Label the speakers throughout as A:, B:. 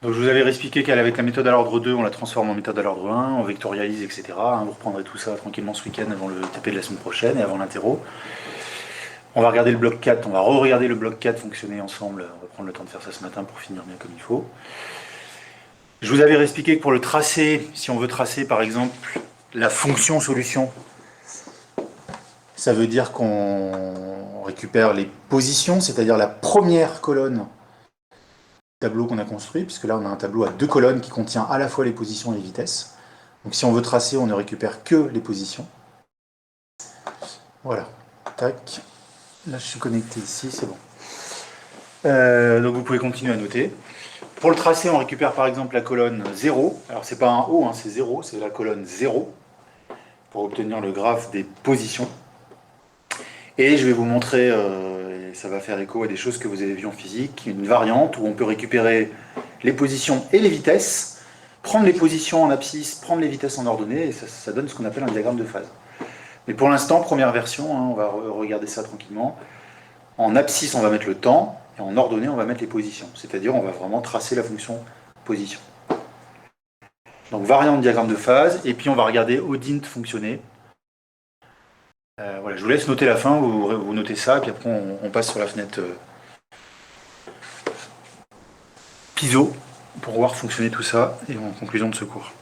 A: Donc, je vous avais expliqué qu'avec la méthode à l'ordre 2, on la transforme en méthode à l'ordre 1, on vectorialise, etc. Vous reprendrez tout ça tranquillement ce week-end avant le TP de la semaine prochaine et avant l'interro. On va regarder le bloc 4, on va re-regarder le bloc 4 fonctionner ensemble. On va prendre le temps de faire ça ce matin pour finir bien comme il faut. Je vous avais expliqué que pour le tracé, si on veut tracer par exemple la fonction solution, ça veut dire qu'on récupère les positions, c'est-à-dire la première colonne du tableau qu'on a construit, puisque là on a un tableau à deux colonnes qui contient à la fois les positions et les vitesses. Donc si on veut tracer, on ne récupère que les positions. Voilà. Tac. Là je suis connecté ici, c'est bon. Donc vous pouvez continuer à noter. Pour le tracé, on récupère par exemple la colonne 0. Alors c'est pas un O, hein, c'est 0, c'est la colonne 0 pour obtenir le graphe des positions. Et je vais vous montrer, et ça va faire écho à des choses que vous avez vues en physique, une variante où on peut récupérer les positions et les vitesses, prendre les positions en abscisse, prendre les vitesses en ordonnée, et ça donne ce qu'on appelle un diagramme de phase. Mais pour l'instant, première version, hein, on va regarder ça tranquillement. En abscisse, on va mettre le temps, et en ordonnée, on va mettre les positions. C'est-à-dire, on va vraiment tracer la fonction position. Donc, variante diagramme de phase, et puis on va regarder ODINT fonctionner. Voilà, je vous laisse noter la fin, vous notez ça, et puis après on passe sur la fenêtre PISO pour voir fonctionner tout ça, et en conclusion de ce cours.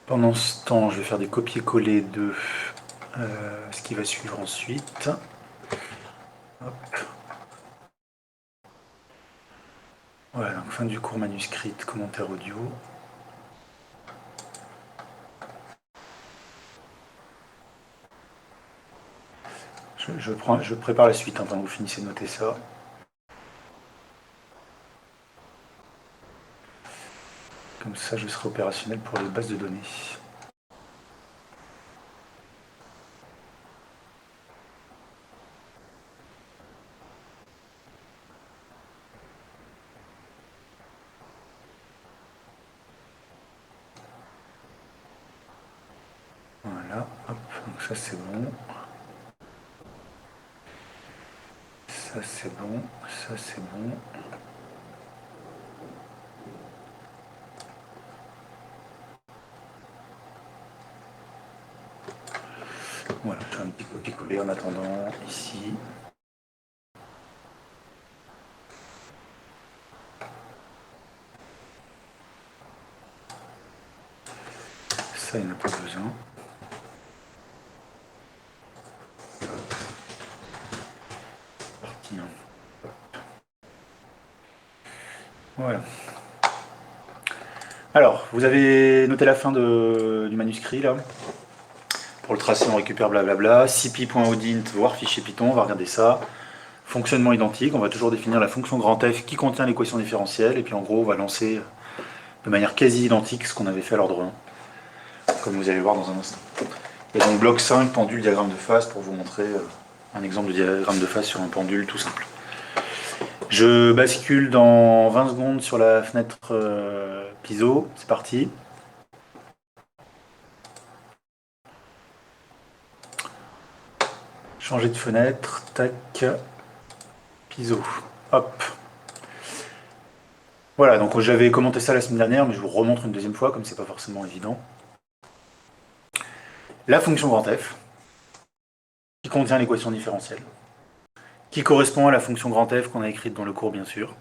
A: Pendant ce temps, je vais faire des copier-coller de ce qui va suivre ensuite. Hop. Voilà, donc fin du cours manuscrit, commentaire audio. Je prépare la suite pendant que vous finissez de noter ça. Comme ça, je serai opérationnel pour les bases de données. Voilà, hop, donc ça c'est bon. Ça c'est bon, ça c'est bon. Voilà, je fais un petit copier-coller en attendant ici. Ça, il n'y en a pas besoin. Parti. Voilà. Alors, vous avez noté la fin du manuscrit là. Pour le tracé, on récupère blablabla. cp.odint, voir fichier Python, on va regarder ça. Fonctionnement identique, on va toujours définir la fonction grand F qui contient l'équation différentielle. Et puis en gros, on va lancer de manière quasi identique ce qu'on avait fait à l'ordre 1, comme vous allez voir dans un instant. Et donc bloc 5, pendule, diagramme de phase, pour vous montrer un exemple de diagramme de phase sur un pendule tout simple. Je bascule dans 20 secondes sur la fenêtre PISO, c'est parti. Changer de fenêtre, tac, PISO, hop. Voilà, donc j'avais commenté ça la semaine dernière, mais je vous remontre une deuxième fois, comme c'est pas forcément évident. La fonction grand F, qui contient l'équation différentielle, qui correspond à la fonction grand F qu'on a écrite dans le cours, bien sûr.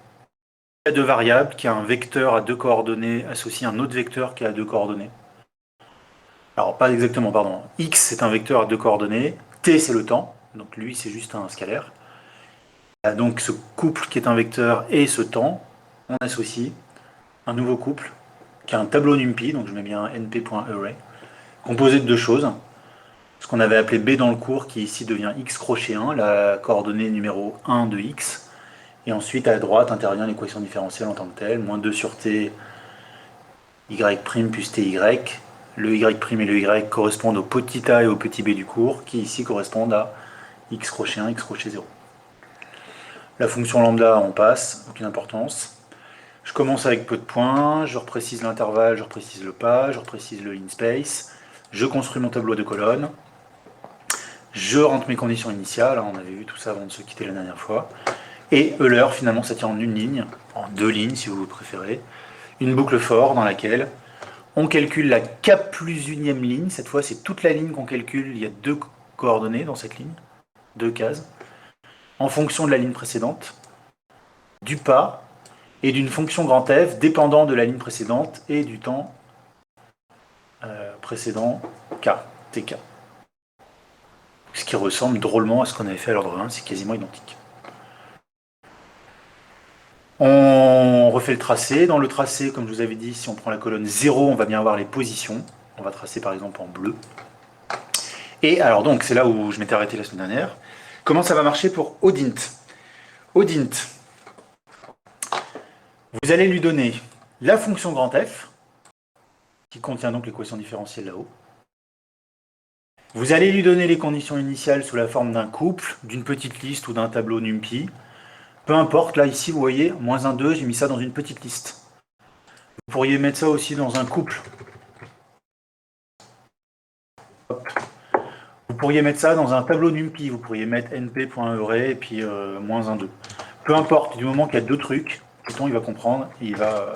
A: Il y a deux variables, qui a un vecteur à deux coordonnées associé à un autre vecteur qui a deux coordonnées. Alors, pas exactement, pardon. X, c'est un vecteur à deux coordonnées. T, c'est le temps. Donc, lui, c'est juste un scalaire. Donc, ce couple qui est un vecteur et ce temps, on associe un nouveau couple qui a un tableau NumPy. Donc, je mets bien np.array, composé de deux choses. Ce qu'on avait appelé B dans le cours, qui ici devient x crochet 1, la coordonnée numéro 1 de x. Et ensuite, à droite, intervient l'équation différentielle en tant que telle, moins 2 sur t, y' plus ty. Le y' et le y correspondent au petit a et au petit b du cours, qui ici correspondent à x crochet 1, x crochet 0. La fonction lambda, on passe, aucune importance. Je commence avec peu de points, je reprécise l'intervalle, je reprécise le pas, je reprécise le linspace, je construis mon tableau de colonnes, je rentre mes conditions initiales, on avait vu tout ça avant de se quitter la dernière fois. Et Euler, finalement, ça tient en une ligne, en deux lignes si vous préférez. Une boucle for dans laquelle on calcule la k plus unième ligne. Cette fois, c'est toute la ligne qu'on calcule. Il y a deux coordonnées dans cette ligne, deux cases, en fonction de la ligne précédente, du pas et d'une fonction grand F dépendant de la ligne précédente et du temps précédent k, tk. Ce qui ressemble drôlement à ce qu'on avait fait à l'ordre 1, c'est quasiment identique. On refait le tracé. Dans le tracé, comme je vous avais dit, si on prend la colonne 0, on va bien avoir les positions. On va tracer par exemple en bleu. Et alors donc, c'est là où je m'étais arrêté la semaine dernière. Comment ça va marcher pour Odint? Odint, vous allez lui donner la fonction grand F, qui contient donc l'équation différentielle là-haut. Vous allez lui donner les conditions initiales sous la forme d'un couple, d'une petite liste ou d'un tableau NumPy. Peu importe, là ici vous voyez, moins 1, 2, j'ai mis ça dans une petite liste. Vous pourriez mettre ça aussi dans un couple. Hop. Vous pourriez mettre ça dans un tableau NumPy, vous pourriez mettre np.array et puis moins 1, 2. Peu importe, du moment qu'il y a deux trucs, Python il va comprendre et il va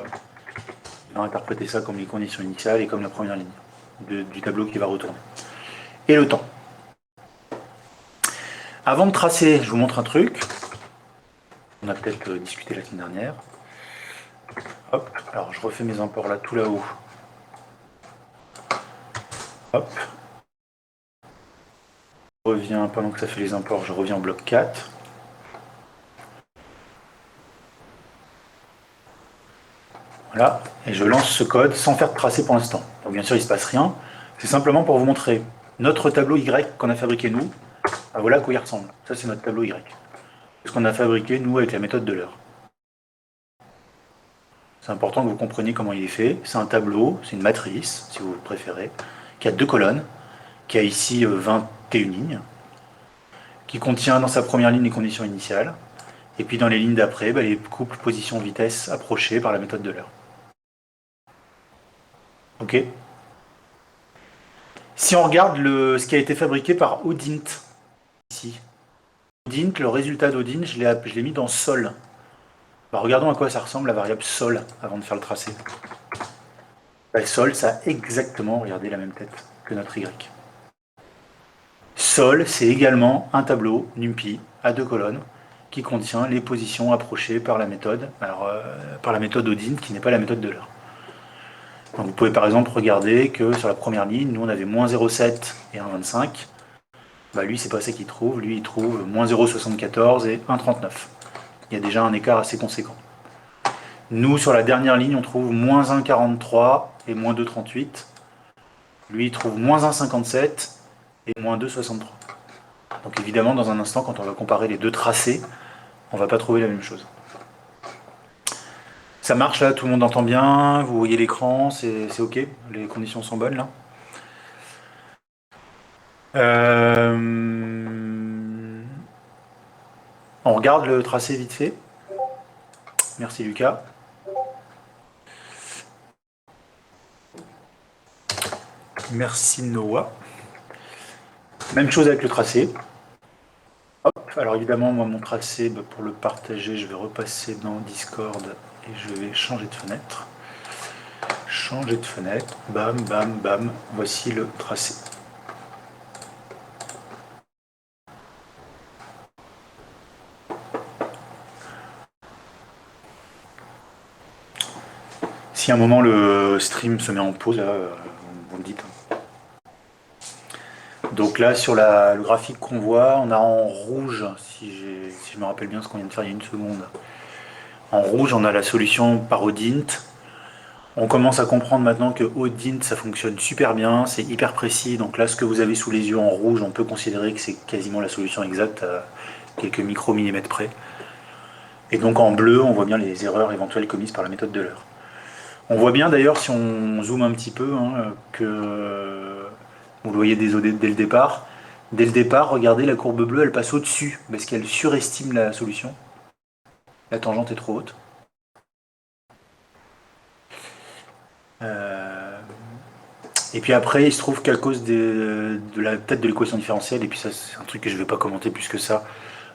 A: interpréter ça comme les conditions initiales et comme la première ligne du tableau qui va retourner. Et le temps. Avant de tracer, je vous montre un truc. On a peut-être discuté la semaine dernière. Hop, alors je refais mes imports là, tout là-haut. Hop. Je reviens, pendant que ça fait les imports, je reviens au bloc 4. Voilà, et je lance ce code sans faire de tracé pour l'instant. Donc bien sûr, il ne se passe rien. C'est simplement pour vous montrer notre tableau Y qu'on a fabriqué nous. Ah, voilà à quoi il ressemble. Ça, c'est notre tableau Y. Ce qu'on a fabriqué, nous, avec la méthode d'Euler. C'est important que vous compreniez comment il est fait. C'est un tableau, c'est une matrice, si vous préférez, qui a deux colonnes, qui a ici 21 lignes, qui contient dans sa première ligne les conditions initiales, et puis dans les lignes d'après, les couples position-vitesse approchés par la méthode d'Euler. Ok. Si on regarde ce qui a été fabriqué par Odint, ici, Odint, le résultat d'Odint, je l'ai mis dans sol. Bah, regardons à quoi ça ressemble la variable sol avant de faire le tracé. Bah, sol, ça a exactement, regardez, la même tête que notre Y. Sol, c'est également un tableau NumPy à deux colonnes qui contient les positions approchées par la méthode, par la méthode Odint qui n'est pas la méthode d'Euler. Donc vous pouvez par exemple regarder que sur la première ligne, nous on avait moins 0,7 et 1,25. Bah lui, c'est pas ça qu'il trouve. Lui, il trouve moins 0,74 et 1,39. Il y a déjà un écart assez conséquent. Nous, sur la dernière ligne, on trouve moins 1,43 et moins 2,38. Lui, il trouve moins 1,57 et moins 2,63. Donc évidemment, dans un instant, quand on va comparer les deux tracés, on ne va pas trouver la même chose. Ça marche là, tout le monde entend bien, vous voyez l'écran, c'est ok, les conditions sont bonnes là. On regarde le tracé vite fait. Merci Lucas. Merci Noah. Même chose avec le tracé. Hop, alors évidemment, moi mon tracé, pour le partager, je vais repasser dans Discord et je vais changer de fenêtre. Changer de fenêtre, bam, bam, bam, voici le tracé. Si à un moment le stream se met en pause, là, vous me dites. Donc là, sur le graphique qu'on voit, on a en rouge, si je me rappelle bien ce qu'on vient de faire il y a une seconde, en rouge, on a la solution par Odint. On commence à comprendre maintenant que Odint, ça fonctionne super bien, c'est hyper précis. Donc là, ce que vous avez sous les yeux en rouge, on peut considérer que c'est quasiment la solution exacte à quelques micromillimètres près. Et donc en bleu, on voit bien les erreurs éventuelles commises par la méthode d'Euler. On voit bien d'ailleurs, si on zoome un petit peu, que vous le voyez dès le départ. Dès le départ, regardez, la courbe bleue, elle passe au-dessus, parce qu'elle surestime la solution. La tangente est trop haute. Et puis après, il se trouve qu'à cause de la tête de l'équation différentielle, et puis ça c'est un truc que je ne vais pas commenter plus que ça,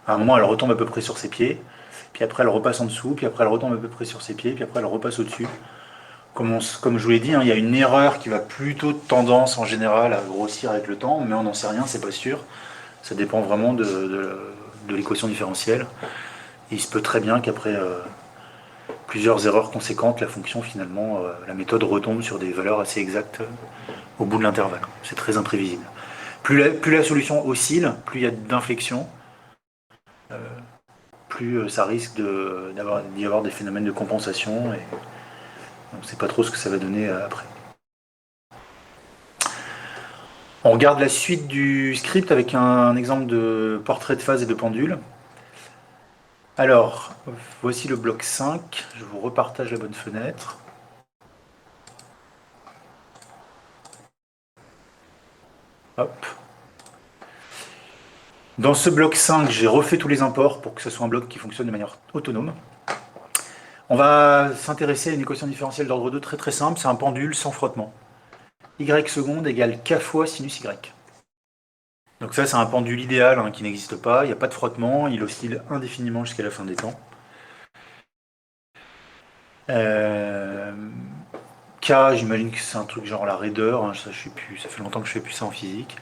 A: À un moment, elle retombe à peu près sur ses pieds, puis après elle repasse en dessous, puis après elle retombe à peu près sur ses pieds, puis après elle repasse au-dessus. Comme je vous l'ai dit, hein, il y a une erreur qui va plutôt tendance en général à grossir avec le temps, mais on n'en sait rien, c'est pas sûr. Ça dépend vraiment de l'équation différentielle. Et il se peut très bien qu'après plusieurs erreurs conséquentes, la fonction finalement, la méthode retombe sur des valeurs assez exactes au bout de l'intervalle. C'est très imprévisible. Plus la solution oscille, plus il y a d'inflexion, plus ça risque d'y avoir des phénomènes de compensation. Et on ne sait pas trop ce que ça va donner après. On regarde la suite du script avec un exemple de portrait de phase et de pendule. Alors, voici le bloc 5. Je vous repartage la bonne fenêtre. Hop. Dans ce bloc 5, j'ai refait tous les imports pour que ce soit un bloc qui fonctionne de manière autonome. On va s'intéresser à une équation différentielle d'ordre 2 très très simple, c'est un pendule sans frottement. Y seconde égale k fois sinus y. Donc ça c'est un pendule idéal hein, qui n'existe pas, il n'y a pas de frottement, il oscille indéfiniment jusqu'à la fin des temps. K, j'imagine que c'est un truc genre la raideur, hein, ça, je sais plus, ça fait longtemps que je fais plus ça en physique.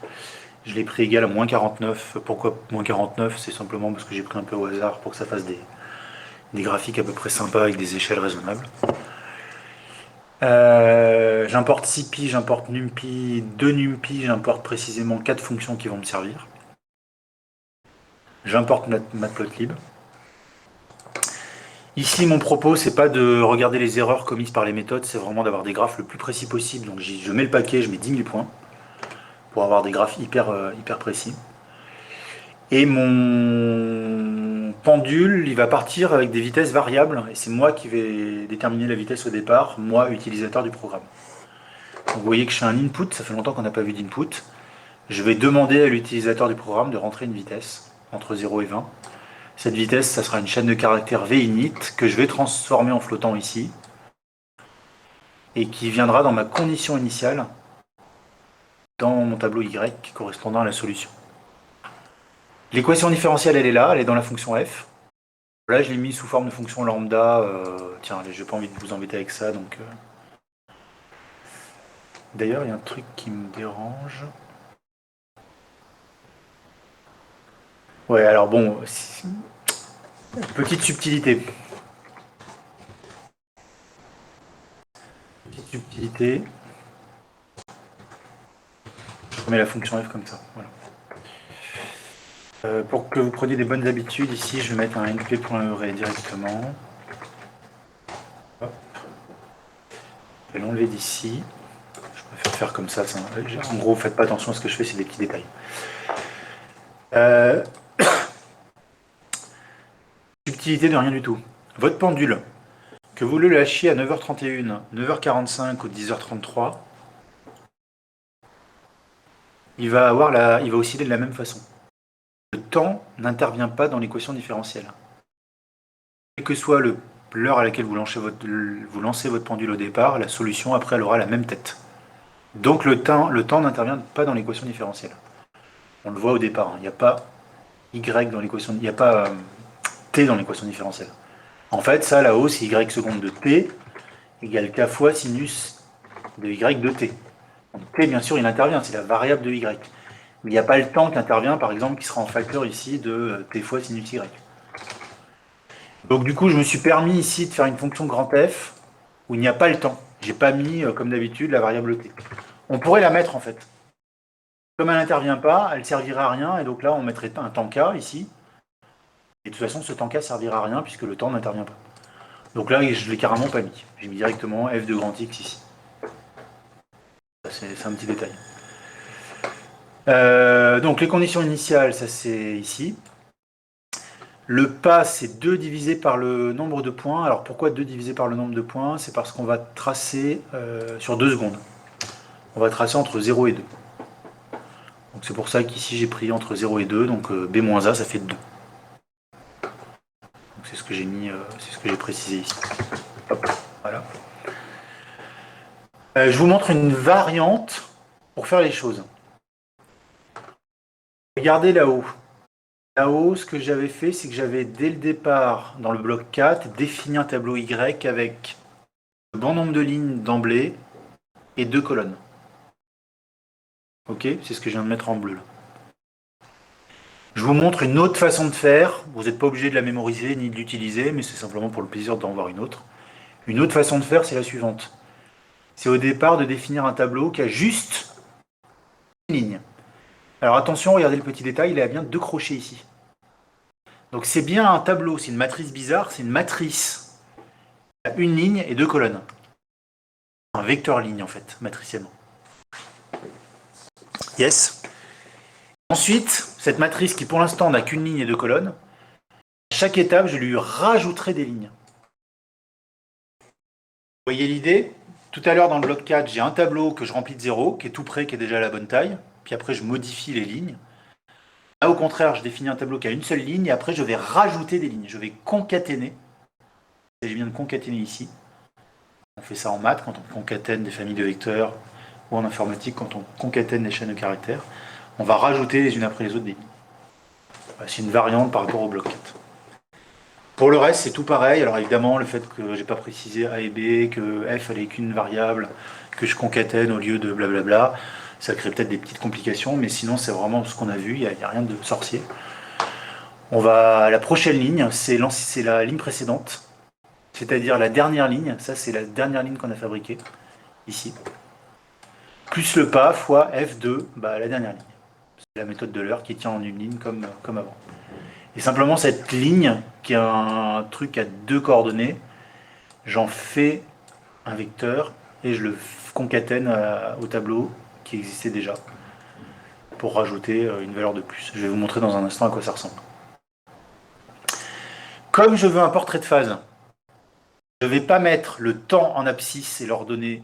A: Je l'ai pris égal à moins 49. Pourquoi moins 49? C'est simplement parce que j'ai pris un peu au hasard pour que ça fasse des graphiques à peu près sympas avec des échelles raisonnables. J'importe CPy, j'importe NumPy, de NumPy, j'importe précisément 4 fonctions qui vont me servir. J'importe Matplotlib. Ici, mon propos, c'est pas de regarder les erreurs commises par les méthodes, c'est vraiment d'avoir des graphes le plus précis possible. Donc je mets le paquet, je mets 10 000 points pour avoir des graphes hyper précis. Et mon pendule, il va partir avec des vitesses variables, et c'est moi qui vais déterminer la vitesse au départ, moi, utilisateur du programme. Donc vous voyez que je fais un input, ça fait longtemps qu'on n'a pas vu d'input. Je vais demander à l'utilisateur du programme de rentrer une vitesse entre 0 et 20. Cette vitesse, ça sera une chaîne de caractères vinit que je vais transformer en flottant ici, et qui viendra dans ma condition initiale, dans mon tableau Y correspondant à la solution. L'équation différentielle, elle est là, elle est dans la fonction f. Là, je l'ai mis sous forme de fonction lambda. Tiens, j'ai pas envie de vous embêter avec ça, donc. D'ailleurs, il y a un truc qui me dérange. Ouais, alors bon, petite subtilité. Petite subtilité. Je mets la fonction f comme ça. Voilà. Pour que vous preniez des bonnes habitudes, ici, je vais mettre un np.array directement. Hop. Je vais l'enlever d'ici. Je préfère faire comme ça. En gros, faites pas attention à ce que je fais, c'est des petits détails. Subtilité de rien du tout. Votre pendule, que vous le lâchiez à 9h31, 9h45 ou 10h33, il va osciller de la même façon. Le temps n'intervient pas dans l'équation différentielle. Quelle que soit l'heure à laquelle vous lancez votre pendule au départ, la solution après elle aura la même tête. Donc le temps n'intervient pas dans l'équation différentielle. On le voit au départ, hein. Il n'y a pas y dans l'équation, il n'y a pas t dans l'équation différentielle. En fait, ça là-haut, c'est y seconde de t égale k fois sinus de y de t. Donc t, bien sûr, il intervient, c'est la variable de y. Mais il n'y a pas le temps qui intervient, par exemple, qui sera en facteur ici de t fois sinus y. Donc du coup, je me suis permis ici de faire une fonction grand F où il n'y a pas le temps. J'ai pas mis, comme d'habitude, la variable t. On pourrait la mettre en fait. Comme elle n'intervient pas, elle ne servirait à rien, et donc là, on mettrait un temps k ici. Et de toute façon, ce temps k servira à rien puisque le temps n'intervient pas. Donc là, je ne l'ai carrément pas mis. J'ai mis directement f de grand x ici. C'est un petit détail. Donc les conditions initiales, ça c'est ici. Le pas, c'est 2 divisé par le nombre de points. Alors pourquoi 2 divisé par le nombre de points? C'est parce qu'on va tracer sur 2 secondes. On va tracer entre 0 et 2. Donc c'est pour ça qu'ici j'ai pris entre 0 et 2. Donc B-A, ça fait 2. C'est ce que j'ai mis, c'est ce que j'ai précisé ici. Hop, voilà. Je vous montre une variante pour faire les choses. Regardez là-haut. Là-haut, ce que j'avais fait, c'est que j'avais, dès le départ, dans le bloc 4, défini un tableau Y avec le bon nombre de lignes d'emblée et 2 colonnes. Ok? C'est ce que je viens de mettre en bleu, là. Je vous montre une autre façon de faire. Vous n'êtes pas obligé de la mémoriser ni de l'utiliser, mais c'est simplement pour le plaisir d'en voir une autre. Une autre façon de faire, c'est la suivante. C'est au départ de définir un tableau qui a juste une ligne. Alors attention, regardez le petit détail, il a bien 2 crochets ici. Donc c'est bien un tableau, c'est une matrice bizarre, c'est une matrice. Il y a une ligne et 2 colonnes. Un vecteur ligne en fait, matriciellement. Yes. Ensuite, cette matrice qui pour l'instant n'a qu'une ligne et 2 colonnes, à chaque étape, je lui rajouterai des lignes. Vous voyez l'idée? Tout à l'heure dans le bloc 4, j'ai un tableau que je remplis de 0, qui est tout prêt, qui est déjà à la bonne taille. Puis après, je modifie les lignes. Là, au contraire, je définis un tableau qui a une seule ligne, et après, je vais rajouter des lignes. Je vais concaténer. Et je viens de concaténer ici. On fait ça en maths, quand on concatène des familles de vecteurs, ou en informatique, quand on concatène des chaînes de caractères. On va rajouter les unes après les autres des lignes. C'est une variante par rapport au bloc 4. Pour le reste, c'est tout pareil. Alors évidemment, le fait que j'ai pas précisé A et B, que F elle est qu'une variable, que je concatène au lieu de blablabla, ça crée peut-être des petites complications, mais sinon c'est vraiment ce qu'on a vu, il n'y a rien de sorcier. On va à la prochaine ligne, c'est la ligne précédente, c'est-à-dire la dernière ligne, ça c'est la dernière ligne qu'on a fabriquée, ici. Plus le pas fois F2, la dernière ligne. C'est la méthode de l'heure qui tient en une ligne comme avant. Et simplement cette ligne, qui est un truc à 2 coordonnées, j'en fais un vecteur et je le concatène au tableau qui existait déjà pour rajouter une valeur de plus. Je vais vous montrer dans un instant à quoi ça ressemble. Comme je veux un portrait de phase, je ne vais pas mettre le temps en abscisse et l'ordonnée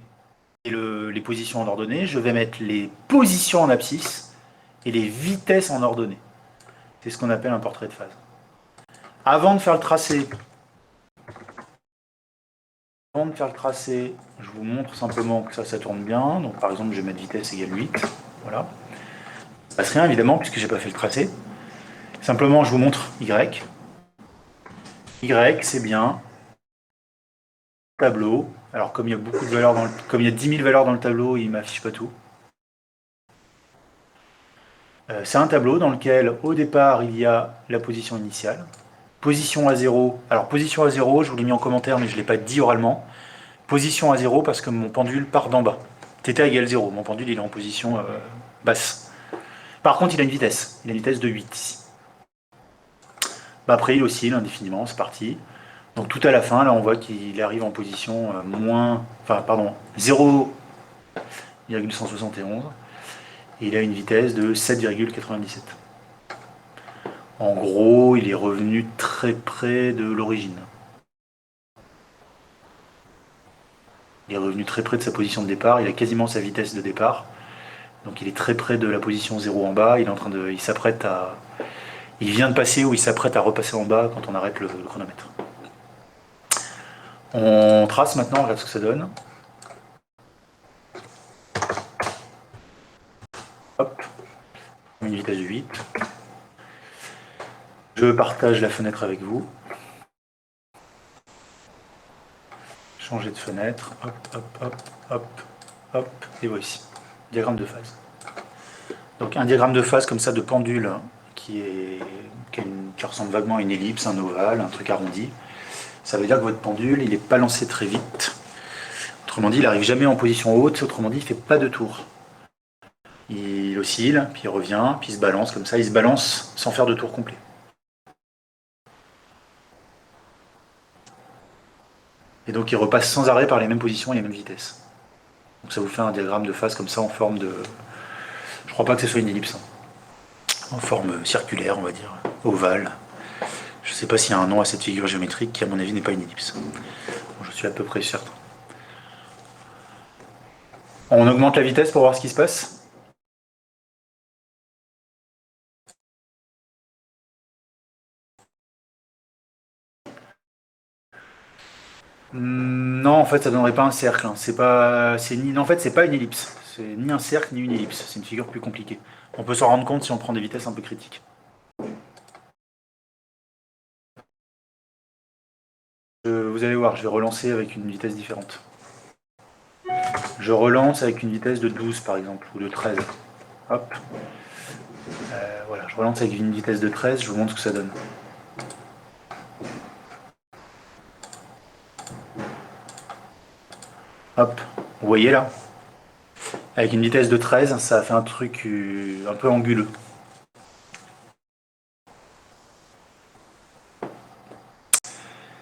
A: et les positions en ordonnée, je vais mettre les positions en abscisse et les vitesses en ordonnée. C'est ce qu'on appelle un portrait de phase. Avant de faire le tracé, je vous montre simplement que ça tourne bien. Donc par exemple, je vais mettre vitesse égale 8. Voilà. Ça ne passe rien évidemment puisque je n'ai pas fait le tracé. Simplement, je vous montre Y. Y, c'est bien tableau. Alors comme il y a beaucoup de valeurs comme il y a 10 000 valeurs dans le tableau, il ne m'affiche pas tout. C'est un tableau dans lequel au départ il y a la position initiale. Position à 0. Alors position à 0, je vous l'ai mis en commentaire mais je ne l'ai pas dit oralement. Position à 0 parce que mon pendule part d'en bas. θ égale 0. Mon pendule il est en position basse. Par contre il a une vitesse. Il a une vitesse de 8 ici. Après il oscille indéfiniment, c'est parti. Donc tout à la fin, là on voit qu'il arrive en position 0,171 et il a une vitesse de 7,97. En gros, il est revenu très près de l'origine. Il est revenu très près de sa position de départ, il a quasiment sa vitesse de départ. Donc il est très près de la position 0 en bas, il vient de passer ou il s'apprête à repasser en bas quand on arrête le chronomètre. On trace maintenant, on regarde ce que ça donne. Hop, une vitesse de 8. Je partage la fenêtre avec vous. Changer de fenêtre, hop, hop, hop, hop, hop, et voici. Diagramme de phase. Donc un diagramme de phase comme ça de pendule qui ressemble vaguement à une ellipse, un ovale, un truc arrondi. Ça veut dire que votre pendule, il n'est pas lancé très vite. Autrement dit, il n'arrive jamais en position haute, autrement dit, il ne fait pas de tour. Il oscille, puis il revient, puis il se balance comme ça, il se balance sans faire de tour complet. Et donc il repasse sans arrêt par les mêmes positions et les mêmes vitesses. Donc ça vous fait un diagramme de phase comme ça en forme de... Je crois pas que ce soit une ellipse. En forme circulaire, on va dire, ovale. Je ne sais pas s'il y a un nom à cette figure géométrique qui, à mon avis, n'est pas une ellipse. Bon, je suis à peu près certain. On augmente la vitesse pour voir ce qui se passe. Non, en fait, ça donnerait pas un cercle. En fait, c'est pas une ellipse. C'est ni un cercle ni une ellipse. C'est une figure plus compliquée. On peut s'en rendre compte si on prend des vitesses un peu critiques. vous allez voir, je vais relancer avec une vitesse différente. Je relance avec une vitesse de 12 par exemple, ou de 13. Hop. Voilà, je relance avec une vitesse de 13, je vous montre ce que ça donne. Hop, vous voyez là? Avec une vitesse de 13, ça a fait un truc un peu anguleux.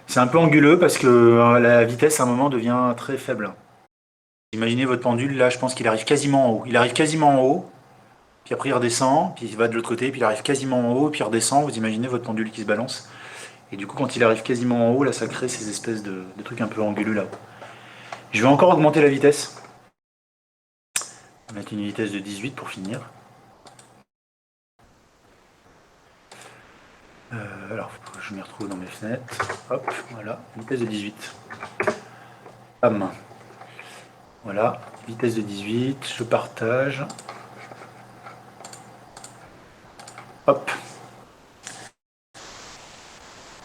A: C'est un peu anguleux parce que la vitesse à un moment devient très faible. Imaginez votre pendule, là je pense qu'il arrive quasiment en haut. Il arrive quasiment en haut, puis après il redescend, puis il va de l'autre côté, puis il arrive quasiment en haut, puis il redescend. Vous imaginez votre pendule qui se balance. Et du coup quand il arrive quasiment en haut, là ça crée ces espèces de trucs un peu anguleux là. Je vais encore augmenter la vitesse. On va mettre une vitesse de 18 pour finir. Alors, je m'y retrouve dans mes fenêtres. Hop, voilà, vitesse de 18. Bam. Voilà, vitesse de 18, je partage. Hop.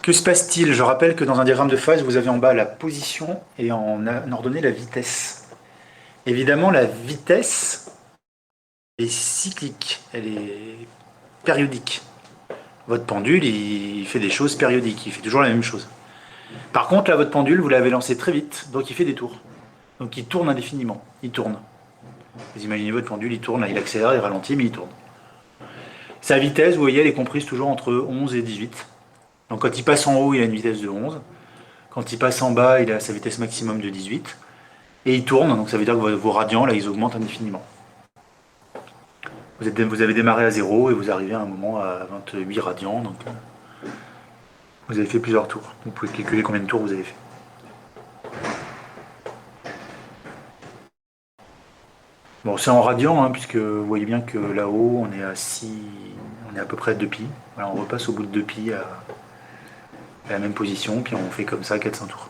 A: Que se passe-t-il? Je rappelle que dans un diagramme de phase, vous avez en bas la position et en ordonnée la vitesse. Évidemment, la vitesse est cyclique, elle est périodique. Votre pendule, il fait des choses périodiques, il fait toujours la même chose. Par contre, là, votre pendule, vous l'avez lancé très vite, donc il fait des tours. Donc il tourne indéfiniment, il tourne. Vous imaginez votre pendule, il tourne, là, il accélère, il ralentit, mais il tourne. Sa vitesse, vous voyez, elle est comprise toujours entre 11 et 18. Donc quand il passe en haut, il a une vitesse de 11. Quand il passe en bas, il a sa vitesse maximum de 18. Et il tourne, donc ça veut dire que vos radians, là, ils augmentent indéfiniment. Vous avez démarré à 0 et vous arrivez à un moment à 28 radians. Donc vous avez fait plusieurs tours. Vous pouvez calculer combien de tours vous avez fait. Bon, c'est en radians, hein, puisque vous voyez bien que là-haut, on est à 6, on est à peu près à 2 pi. Voilà, on repasse au bout de 2 pi à la même position, puis on fait comme ça 400 tours.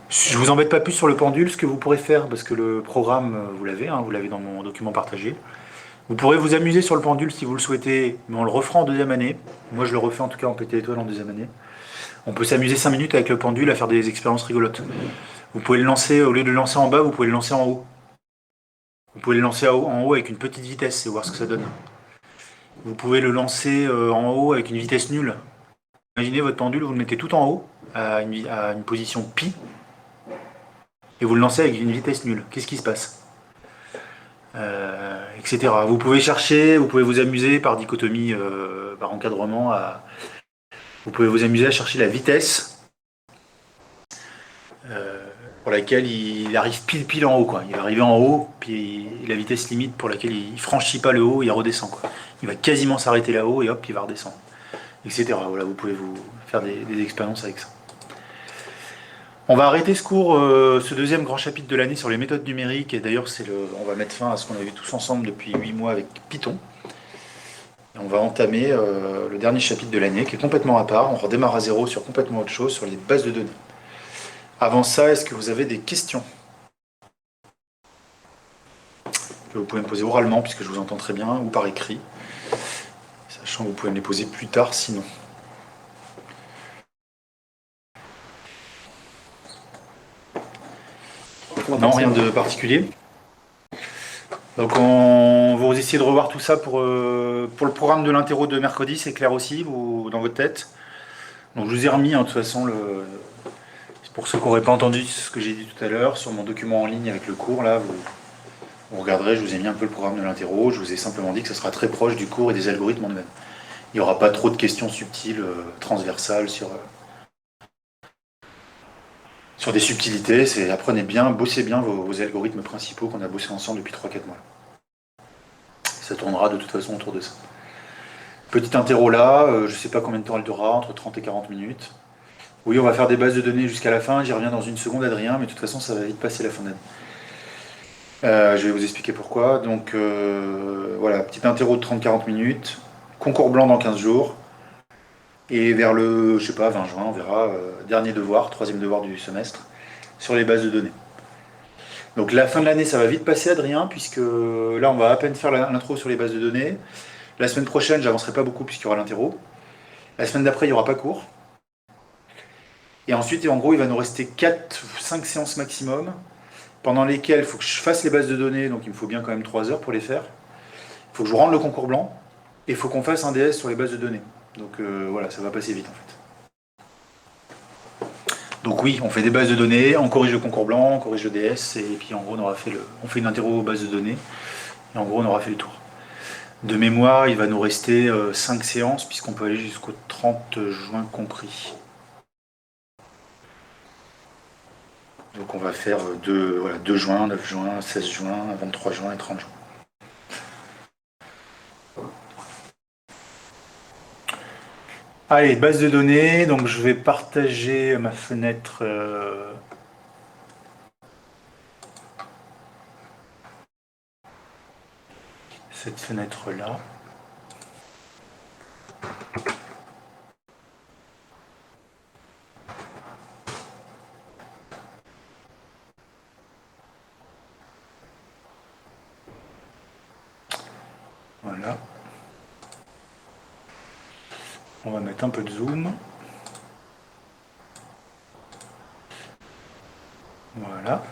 A: Je vous embête pas plus sur le pendule, ce que vous pourrez faire, parce que le programme, vous l'avez, hein, vous l'avez dans mon document partagé. Vous pourrez vous amuser sur le pendule si vous le souhaitez, mais on le refera en deuxième année. Moi, je le refais en tout cas en PT étoile en deuxième année. On peut s'amuser 5 minutes avec le pendule à faire des expériences rigolotes. Vous pouvez le lancer, au lieu de le lancer en bas, vous pouvez le lancer en haut. Vous pouvez le lancer en haut avec une petite vitesse et voir ce que ça donne. Vous pouvez le lancer en haut avec une vitesse nulle. Imaginez votre pendule, vous le mettez tout en haut, à une position pi, et vous le lancez avec une vitesse nulle. Qu'est-ce qui se passe? Etc. Vous pouvez chercher, vous pouvez vous amuser par dichotomie, par encadrement. Vous pouvez vous amuser à chercher la vitesse pour laquelle il arrive pile en haut. Quoi. Il va arriver en haut, puis la vitesse limite pour laquelle il franchit pas le haut, il redescend. Quoi. Il va quasiment s'arrêter là-haut et hop, il va redescendre. Etc. Voilà, vous pouvez vous faire des expériences avec ça. On va arrêter ce cours, ce deuxième grand chapitre de l'année sur les méthodes numériques. Et d'ailleurs, on va mettre fin à ce qu'on a vu tous ensemble depuis 8 mois avec Python. Et on va entamer le dernier chapitre de l'année qui est complètement à part. On redémarre à zéro sur complètement autre chose, sur les bases de données. Avant ça, est-ce que vous avez des questions? Vous pouvez me poser oralement, puisque je vous entends très bien, ou par écrit. Sachant que vous pouvez me les poser plus tard, sinon. Non, rien de particulier. Donc vous essayez de revoir tout ça pour le programme de l'interro de mercredi, c'est clair aussi, dans votre tête. Donc je vous ai remis, hein, de toute façon, pour ceux qui n'auraient pas entendu ce que j'ai dit tout à l'heure, sur mon document en ligne avec le cours, là, vous regarderez, je vous ai mis un peu le programme de l'interro, je vous ai simplement dit que ça sera très proche du cours et des algorithmes en eux-mêmes. Il n'y aura pas trop de questions subtiles, transversales sur des subtilités. Apprenez bien, bossez bien vos algorithmes principaux qu'on a bossé ensemble depuis 3-4 mois. Ça tournera de toute façon autour de ça. Petite interro là, je ne sais pas combien de temps elle durera, entre 30 et 40 minutes. Oui, on va faire des bases de données jusqu'à la fin, j'y reviens dans une seconde Adrien, mais de toute façon ça va vite passer la fin d'année. Je vais vous expliquer pourquoi. Donc voilà, petite interro de 30-40 minutes, concours blanc dans 15 jours, et vers le, je sais pas, 20 juin, on verra, dernier devoir, troisième devoir du semestre, sur les bases de données. Donc la fin de l'année, ça va vite passer Adrien, puisque là on va à peine faire l'intro sur les bases de données. La semaine prochaine, j'avancerai pas beaucoup puisqu'il y aura l'interro. La semaine d'après, il n'y aura pas cours. Et ensuite, en gros, il va nous rester 4 ou 5 séances maximum, pendant lesquelles il faut que je fasse les bases de données, donc il me faut bien quand même 3 heures pour les faire. Il faut que je rende le concours blanc, et il faut qu'on fasse un DS sur les bases de données. Donc voilà, ça va passer vite en fait. Donc oui, on fait des bases de données, on corrige le concours blanc, on corrige le DS, et puis en gros, on fait une interro base de données, et en gros, on aura fait le tour. De mémoire, il va nous rester 5 séances, puisqu'on peut aller jusqu'au 30 juin compris. Donc on va faire 2 juin, 9 juin, 16 juin, 23 juin et 30 juin. Allez, base de données, donc je vais partager ma fenêtre. Cette fenêtre-là. Voilà. On va mettre un peu de zoom. Voilà.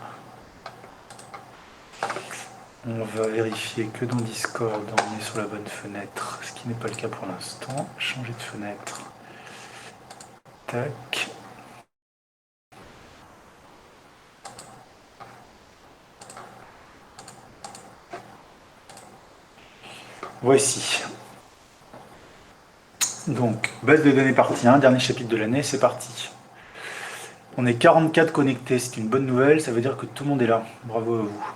A: On va vérifier que dans Discord, on est sur la bonne fenêtre, ce qui n'est pas le cas pour l'instant. Changer de fenêtre. Tac. Voici. Donc, base de données partie 1, dernier chapitre de l'année, c'est parti. On est 44 connectés, c'est une bonne nouvelle, ça veut dire que tout le monde est là. Bravo à vous.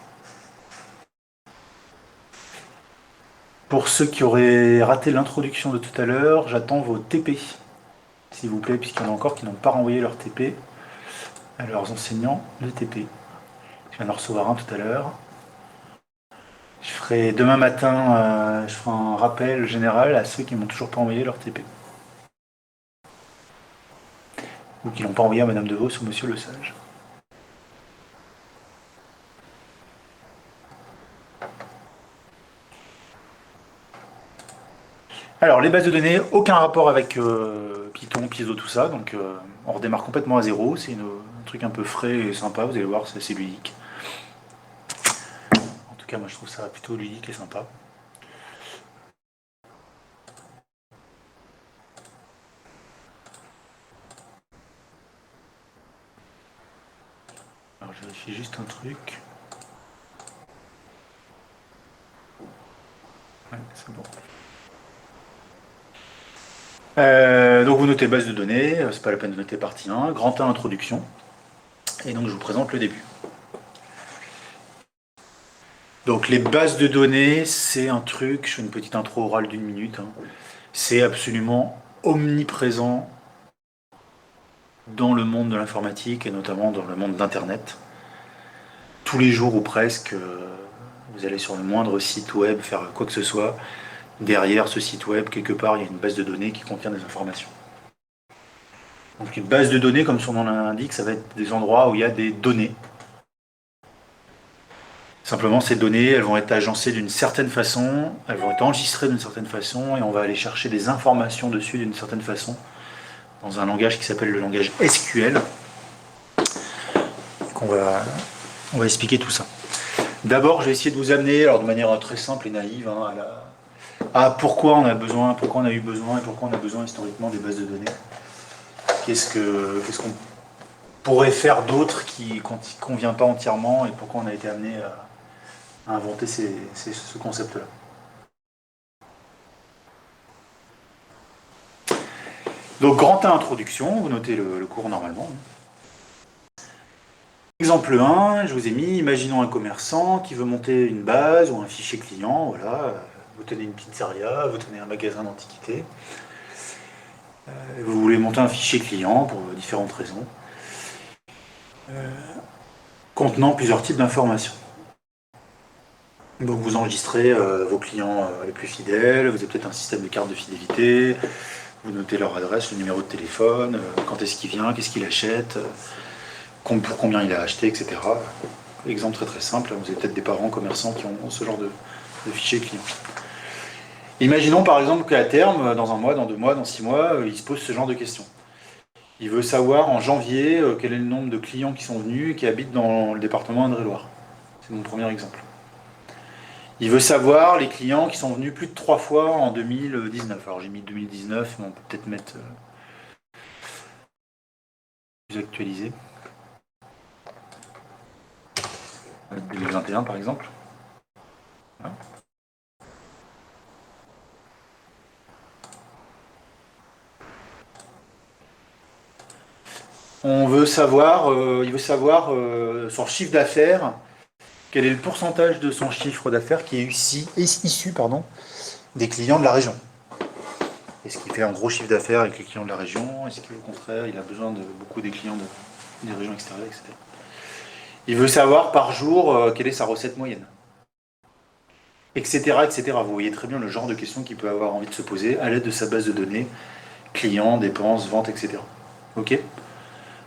A: Pour ceux qui auraient raté l'introduction de tout à l'heure, j'attends vos TP, s'il vous plaît, puisqu'il y en a encore qui n'ont pas renvoyé leur TP à leurs enseignants de TP. Je viens d'en recevoir un tout à l'heure. Je ferai demain matin, je ferai un rappel général à ceux qui m'ont toujours pas envoyé leur TP. Ou qui l'ont pas envoyé à Madame Devos ou Monsieur Le Sage. Alors, les bases de données, aucun rapport avec Python, Piezo, tout ça. Donc, on redémarre complètement à zéro. C'est un truc un peu frais et sympa. Vous allez voir, c'est assez ludique. En tout cas, moi, je trouve ça plutôt ludique et sympa. Alors, je vérifie juste un truc. Ouais, c'est bon. Donc vous notez base de données, c'est pas la peine de noter partie 1, grand 1 introduction, et donc je vous présente le début. Donc les bases de données, c'est un truc, je fais une petite intro orale d'1 minute, hein. C'est absolument omniprésent dans le monde de l'informatique et notamment dans le monde d'Internet. Tous les jours ou presque, vous allez sur le moindre site web faire quoi que ce soit, derrière ce site web, quelque part, il y a une base de données qui contient des informations. Donc une base de données, comme son nom l'indique, ça va être des endroits où il y a des données. Simplement, ces données, elles vont être agencées d'une certaine façon, elles vont être enregistrées d'une certaine façon, et on va aller chercher des informations dessus d'une certaine façon, dans un langage qui s'appelle le langage SQL. Donc on va expliquer tout ça. D'abord, je vais essayer de vous amener, alors de manière très simple et naïve, hein, à pourquoi on a besoin, pourquoi on a eu besoin et pourquoi on a besoin historiquement des bases de données. Qu'est-ce qu'on pourrait faire d'autre qui ne convient pas entièrement et pourquoi on a été amené à inventer ce concept-là. Donc, grand A introduction, vous notez le cours normalement. Exemple 1, je vous ai mis, imaginons un commerçant qui veut monter une base ou un fichier client, voilà, vous tenez une pizzeria, vous tenez un magasin d'antiquités, vous voulez monter un fichier client pour différentes raisons, contenant plusieurs types d'informations. Donc vous enregistrez vos clients les plus fidèles, vous avez peut-être un système de carte de fidélité, vous notez leur adresse, le numéro de téléphone, quand est-ce qu'il vient, qu'est-ce qu'il achète, pour combien il a acheté, etc. Exemple très très simple, vous avez peut-être des parents commerçants qui ont ce genre de fichier client. Imaginons par exemple qu'à terme, dans 1 mois, dans 2 mois, dans 6 mois, ils se posent ce genre de questions. Il veut savoir en janvier quel est le nombre de clients qui sont venus et qui habitent dans le département Indre-et-Loire. C'est mon premier exemple. Il veut savoir les clients qui sont venus plus de 3 fois en 2019. Alors j'ai mis 2019, mais on peut peut-être mettre plus actualisé. 2021 par exemple. Voilà. Il veut savoir son chiffre d'affaires, quel est le pourcentage de son chiffre d'affaires qui est issu des clients de la région. Est-ce qu'il fait un gros chiffre d'affaires avec les clients de la région? Est-ce qu'au contraire, il a besoin de beaucoup des clients des régions extérieures, etc. Il veut savoir par jour quelle est sa recette moyenne, etc., etc. Vous voyez très bien le genre de questions qu'il peut avoir envie de se poser à l'aide de sa base de données, clients, dépenses, ventes, etc. Ok?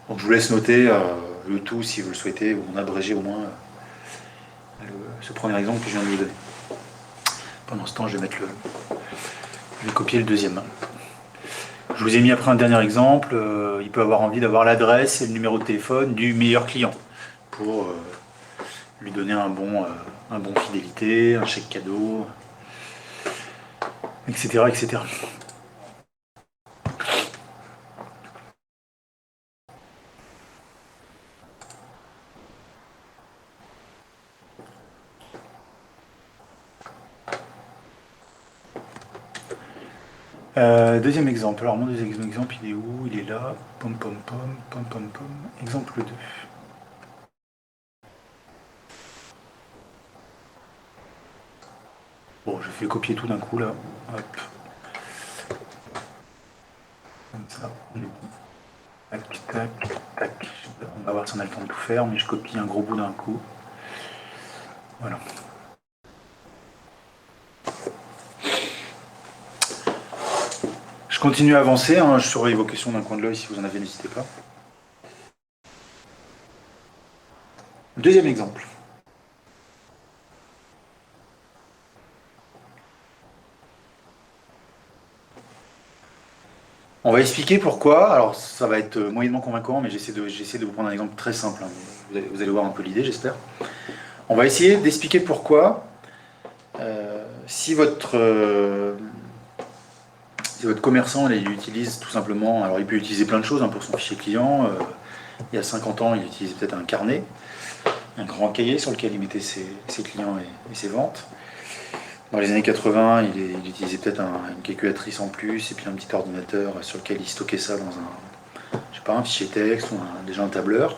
A: Donc je vous laisse noter le tout si vous le souhaitez, ou en abréger au moins ce premier exemple que je viens de vous donner. Pendant ce temps, je vais copier le deuxième. Je vous ai mis après un dernier exemple. Il peut avoir envie d'avoir l'adresse et le numéro de téléphone du meilleur client pour lui donner un bon fidélité, un chèque cadeau, etc., etc. Deuxième exemple. Alors mon deuxième exemple, il est où? Il est là. Pom pom pom, pom pom pom. Exemple 2. Bon, je fais copier tout d'un coup là. Hop. Comme ça. Tac, tac, tac. On va voir si on a le temps de tout faire, mais je copie un gros bout d'un coup. Voilà. Je continue à avancer, hein. Je surveille vos questions d'un coin de l'œil si vous en avez, n'hésitez pas. Deuxième exemple. On va expliquer pourquoi. Alors, ça va être moyennement convaincant, mais j'essaie de vous prendre un exemple très simple, hein. Vous allez voir un peu l'idée, j'espère. On va essayer d'expliquer pourquoi, si votre commerçant il utilise tout simplement, alors il peut utiliser plein de choses hein, pour son fichier client. Il y a 50 ans, il utilisait peut-être un carnet, un grand cahier sur lequel il mettait ses clients et ses ventes. Dans les années 80, il utilisait peut-être une calculatrice en plus et puis un petit ordinateur sur lequel il stockait ça dans un fichier texte ou déjà un tableur.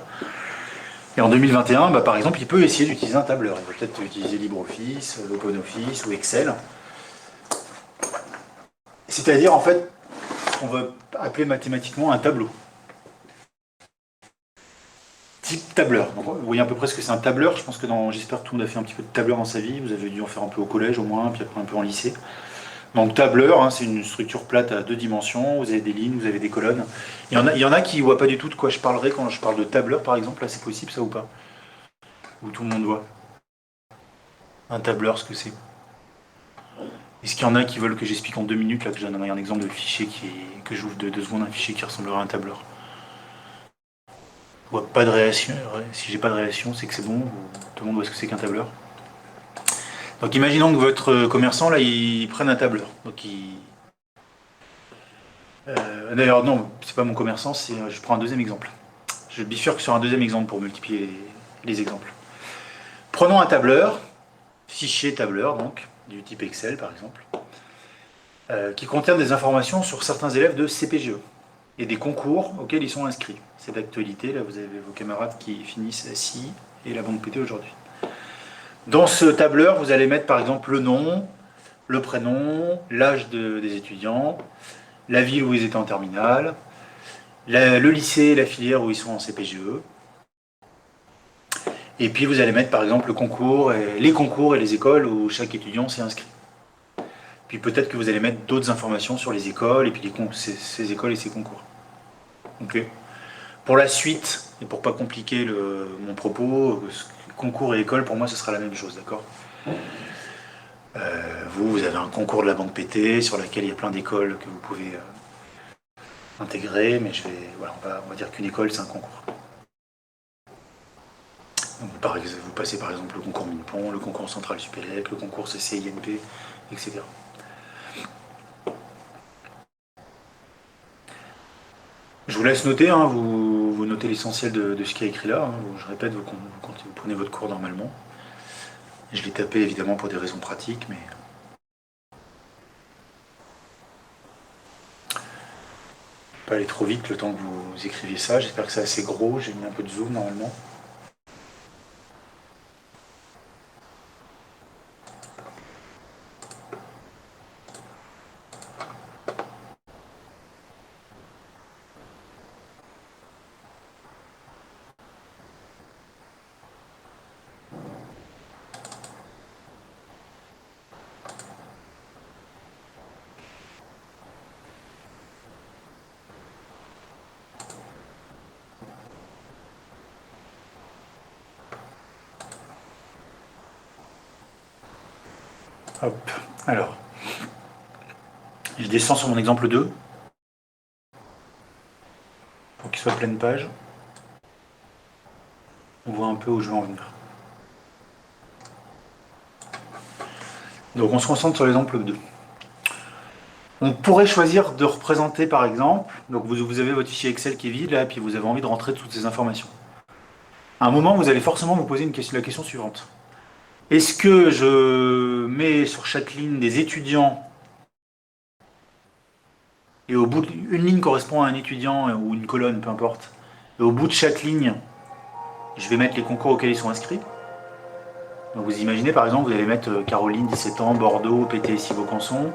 A: Et en 2021, par exemple, il peut essayer d'utiliser un tableur. Il va peut-être utiliser LibreOffice, OpenOffice ou Excel. C'est-à-dire, en fait, ce qu'on va appeler mathématiquement un tableau. Type tableur. Donc, vous voyez à peu près ce que c'est un tableur. Je pense que j'espère que tout le monde a fait un petit peu de tableur dans sa vie. Vous avez dû en faire un peu au collège au moins, puis après un peu en lycée. Donc tableur, hein, c'est une structure plate à 2 dimensions. Vous avez des lignes, vous avez des colonnes. Il y en a qui ne voient pas du tout de quoi je parlerai quand je parle de tableur, par exemple. Là, c'est possible ça ou pas? Ou tout le monde voit un tableur, ce que c'est? Est-ce qu'il y en a qui veulent que j'explique en 2 minutes, là, que je donne un exemple de fichier que j'ouvre de 2 secondes, un fichier qui ressemblerait à un tableur? Je vois pas de réaction. Si j'ai pas de réaction, c'est que c'est bon. Tout le monde voit ce que c'est qu'un tableur. Donc imaginons que votre commerçant, là, il prenne un tableur. Donc d'ailleurs, non, c'est pas mon commerçant, je prends un deuxième exemple. Je bifurque sur un deuxième exemple pour multiplier les exemples. Prenons un tableur, fichier tableur, donc, du type Excel par exemple, qui contient des informations sur certains élèves de CPGE et des concours auxquels ils sont inscrits. C'est d'actualité, là vous avez vos camarades qui finissent SI et la banque PT aujourd'hui. Dans ce tableur, vous allez mettre par exemple le nom, le prénom, l'âge des étudiants, la ville où ils étaient en terminale, le lycée, la filière où ils sont en CPGE. Et puis vous allez mettre par exemple les concours et les écoles où chaque étudiant s'est inscrit. Puis peut-être que vous allez mettre d'autres informations sur les écoles et puis ces écoles et ces concours. Okay. Pour la suite, et pour pas compliquer mon propos, concours et école, pour moi, ce sera la même chose, d'accord? Vous avez un concours de la banque PT sur lequel il y a plein d'écoles que vous pouvez intégré, mais voilà, on va dire qu'une école, c'est un concours. Donc, vous passez par exemple le concours Minpon, le concours Central Supélec, le concours CCINP, etc. Je vous laisse noter, hein, vous notez l'essentiel de ce qui est écrit là. Hein. Je répète, vous prenez votre cours normalement. Je l'ai tapé évidemment pour des raisons pratiques, mais pas aller trop vite le temps que vous écriviez ça. J'espère que c'est assez gros. J'ai mis un peu de zoom normalement. Hop, alors, je descends sur mon exemple 2, pour qu'il soit pleine page. On voit un peu où je veux en venir. Donc on se concentre sur l'exemple 2. On pourrait choisir de représenter par exemple, donc vous avez votre fichier Excel qui est vide là, et puis vous avez envie de rentrer toutes ces informations. À un moment, vous allez forcément vous poser la question suivante. Est-ce que je mets sur chaque ligne des étudiants et au bout une ligne correspond à un étudiant ou une colonne, peu importe, et au bout de chaque ligne, je vais mettre les concours auxquels ils sont inscrits. Donc vous imaginez par exemple, vous allez mettre Caroline, 17 ans, Bordeaux, PTSI Vaucanson,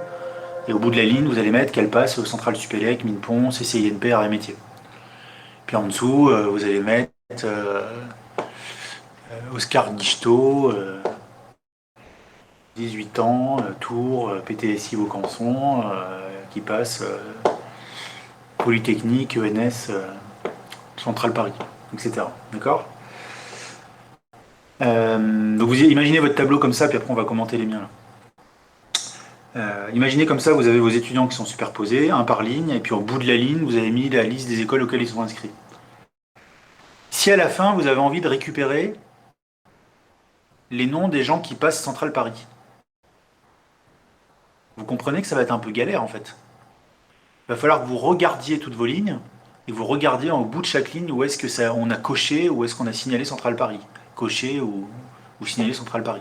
A: et au bout de la ligne, vous allez mettre qu'elle passe au Central Supélec, Minpon, CCINP, Arts et Métiers. Puis en dessous, vous allez mettre Oscar Guichetot, 18 ans, Tours, PTSI Vaucanson, qui passe Polytechnique, ENS, Central Paris, etc. D'accord. Donc vous imaginez votre tableau comme ça, puis après on va commenter les miens là. Imaginez comme ça, vous avez vos étudiants qui sont superposés, un par ligne, et puis au bout de la ligne, vous avez mis la liste des écoles auxquelles ils sont inscrits. Si à la fin, vous avez envie de récupérer les noms des gens qui passent Central Paris, vous comprenez que ça va être un peu galère en fait. Il va falloir que vous regardiez toutes vos lignes, et vous regardiez au bout de chaque ligne où est-ce que ça, on a coché, où est-ce qu'on a signalé Central Paris. Coché ou signalé Central Paris.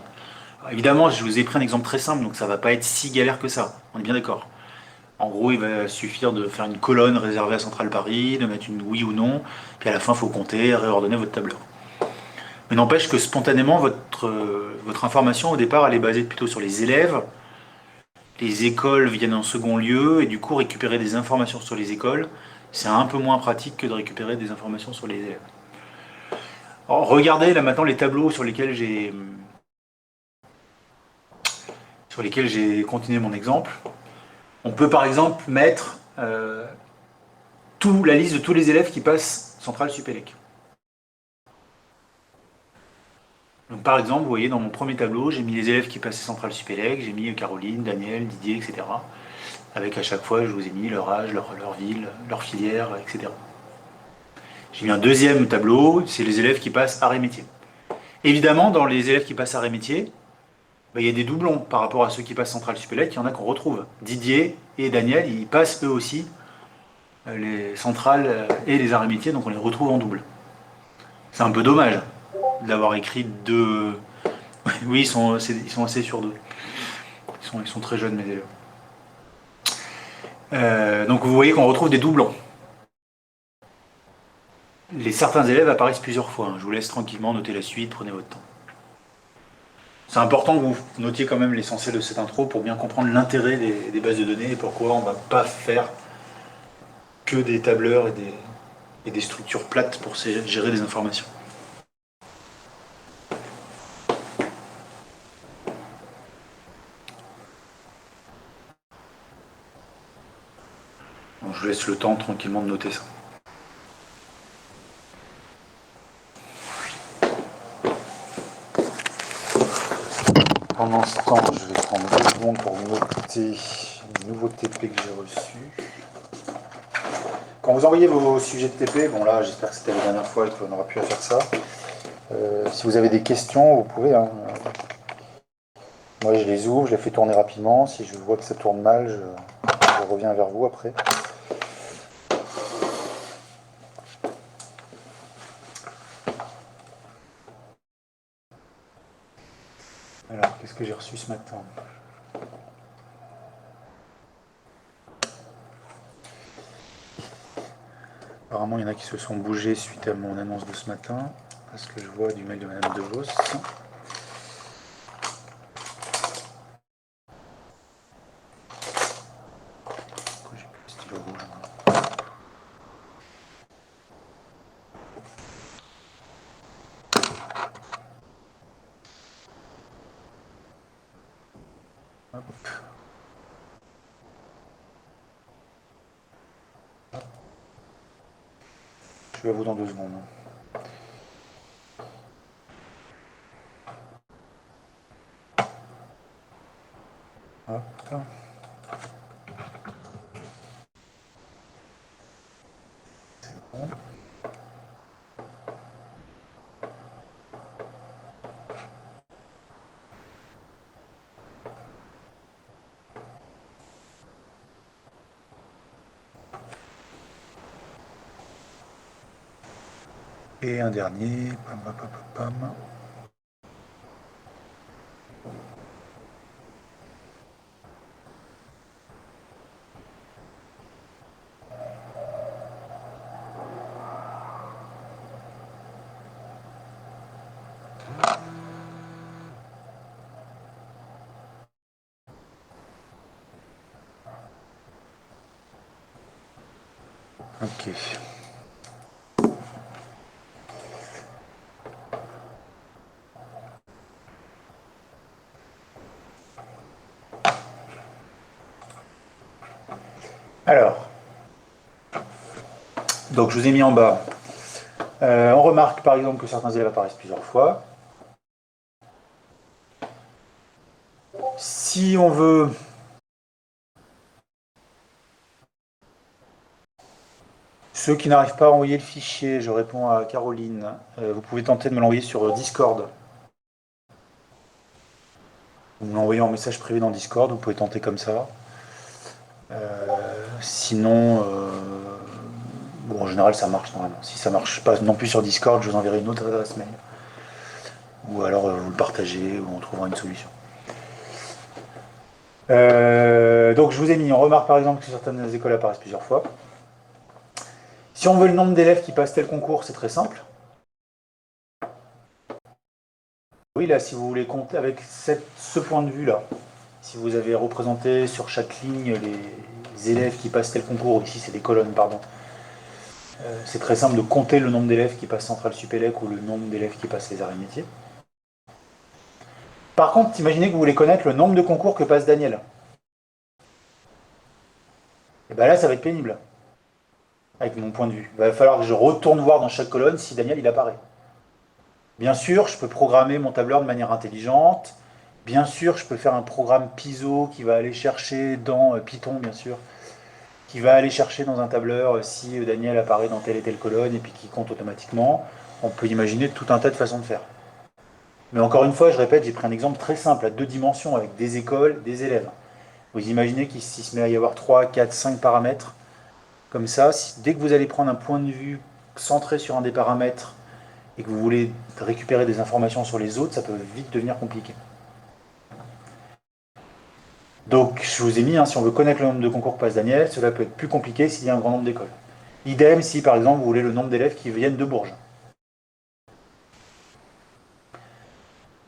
A: Alors, évidemment, je vous ai pris un exemple très simple, donc ça va pas être si galère que ça. On est bien d'accord. En gros, il va suffire de faire une colonne réservée à Central Paris, de mettre une oui ou non, puis à la fin, il faut compter, réordonner votre tableur. Mais n'empêche que spontanément, votre information au départ, elle est basée plutôt sur les élèves. Les écoles viennent en second lieu, et du coup, récupérer des informations sur les écoles, c'est un peu moins pratique que de récupérer des informations sur les élèves. Alors, regardez là maintenant les tableaux sur lesquels j'ai continué mon exemple. On peut par exemple mettre la liste de tous les élèves qui passent Central Supélec. Donc par exemple, vous voyez dans mon premier tableau, j'ai mis les élèves qui passaient Central Supélec, j'ai mis Caroline, Daniel, Didier, etc. Avec à chaque fois, je vous ai mis leur âge, leur ville, leur filière, etc. J'ai mis un deuxième tableau, c'est les élèves qui passent arts et métiers. Évidemment, dans les élèves qui passent arts et métiers, il y a des doublons par rapport à ceux qui passent Central Supélec, il y en a qu'on retrouve. Didier et Daniel, ils passent eux aussi les centrales et les arts et métiers, donc on les retrouve en double. C'est un peu dommage d'avoir écrit deux. Oui, ils sont assez sur deux. Ils sont très jeunes, mes élèves. Donc vous voyez qu'on retrouve des doublons. Certains élèves apparaissent plusieurs fois. Hein. Je vous laisse tranquillement noter la suite, prenez votre temps. C'est important que vous notiez quand même l'essentiel de cette intro pour bien comprendre l'intérêt des bases de données et pourquoi on ne va pas faire que des tableurs et des structures plates pour gérer des informations. Donc, je vous laisse le temps tranquillement de noter ça. Pendant ce temps, je vais prendre 2 secondes pour noter les nouveaux TP que j'ai reçus. Quand vous envoyez vos sujets de TP, bon là j'espère que c'était la dernière fois et qu'on n'aura plus à faire ça. Si vous avez des questions, vous pouvez. Hein. Moi je les ouvre, je les fais tourner rapidement. Si je vois que ça tourne mal, je reviens vers vous après. Alors, qu'est-ce que j'ai reçu ce matin? Apparemment, il y en a qui se sont bougés suite à mon annonce de ce matin, parce que je vois du mail de Madame De Vos. Pourquoi j'ai plus le stylo rouge, moi Hop. Je suis à vous dans 2 secondes. Hop. Bon. Et un dernier. Pam, pam, pam, pam, pam. Ok. Alors, donc je vous ai mis en bas. On remarque par exemple que certains élèves apparaissent plusieurs fois. Si on veut ceux qui n'arrivent pas à envoyer le fichier, je réponds à Caroline. Vous pouvez tenter de me l'envoyer sur Discord. Vous me l'envoyez en message privé dans Discord, vous pouvez tenter comme ça. Sinon, bon, en général, ça marche normalement. Si ça marche pas non plus sur Discord, je vous enverrai une autre adresse mail. Ou alors vous le partagez, ou on trouvera une solution. Donc je vous ai mis en remarque par exemple que certaines écoles apparaissent plusieurs fois. Si on veut le nombre d'élèves qui passent tel concours, c'est très simple. Oui, là, si vous voulez compter avec ce point de vue-là, si vous avez représenté sur chaque ligne les élèves qui passent tel concours, ici c'est des colonnes, pardon, c'est très simple de compter le nombre d'élèves qui passent Centrale Supélec ou le nombre d'élèves qui passent les arts et métiers. Par contre, imaginez que vous voulez connaître le nombre de concours que passe Daniel. Et bien là, ça va être pénible, avec mon point de vue. Il va falloir que je retourne voir dans chaque colonne si Daniel il apparaît. Bien sûr, je peux programmer mon tableur de manière intelligente. Bien sûr, je peux faire un programme PISO qui va aller chercher dans Python, bien sûr, qui va aller chercher dans un tableur si Daniel apparaît dans telle et telle colonne et puis qui compte automatiquement. On peut imaginer tout un tas de façons de faire. Mais encore une fois, je répète, j'ai pris un exemple très simple à 2 dimensions avec des écoles, des élèves. Vous imaginez qu'il se met à y avoir 3, 4, 5 paramètres comme ça. Dès que vous allez prendre un point de vue centré sur un des paramètres et que vous voulez récupérer des informations sur les autres, ça peut vite devenir compliqué. Donc je vous ai mis, hein, si on veut connaître le nombre de concours que passe Daniel, cela peut être plus compliqué s'il y a un grand nombre d'écoles. Idem si par exemple vous voulez le nombre d'élèves qui viennent de Bourges.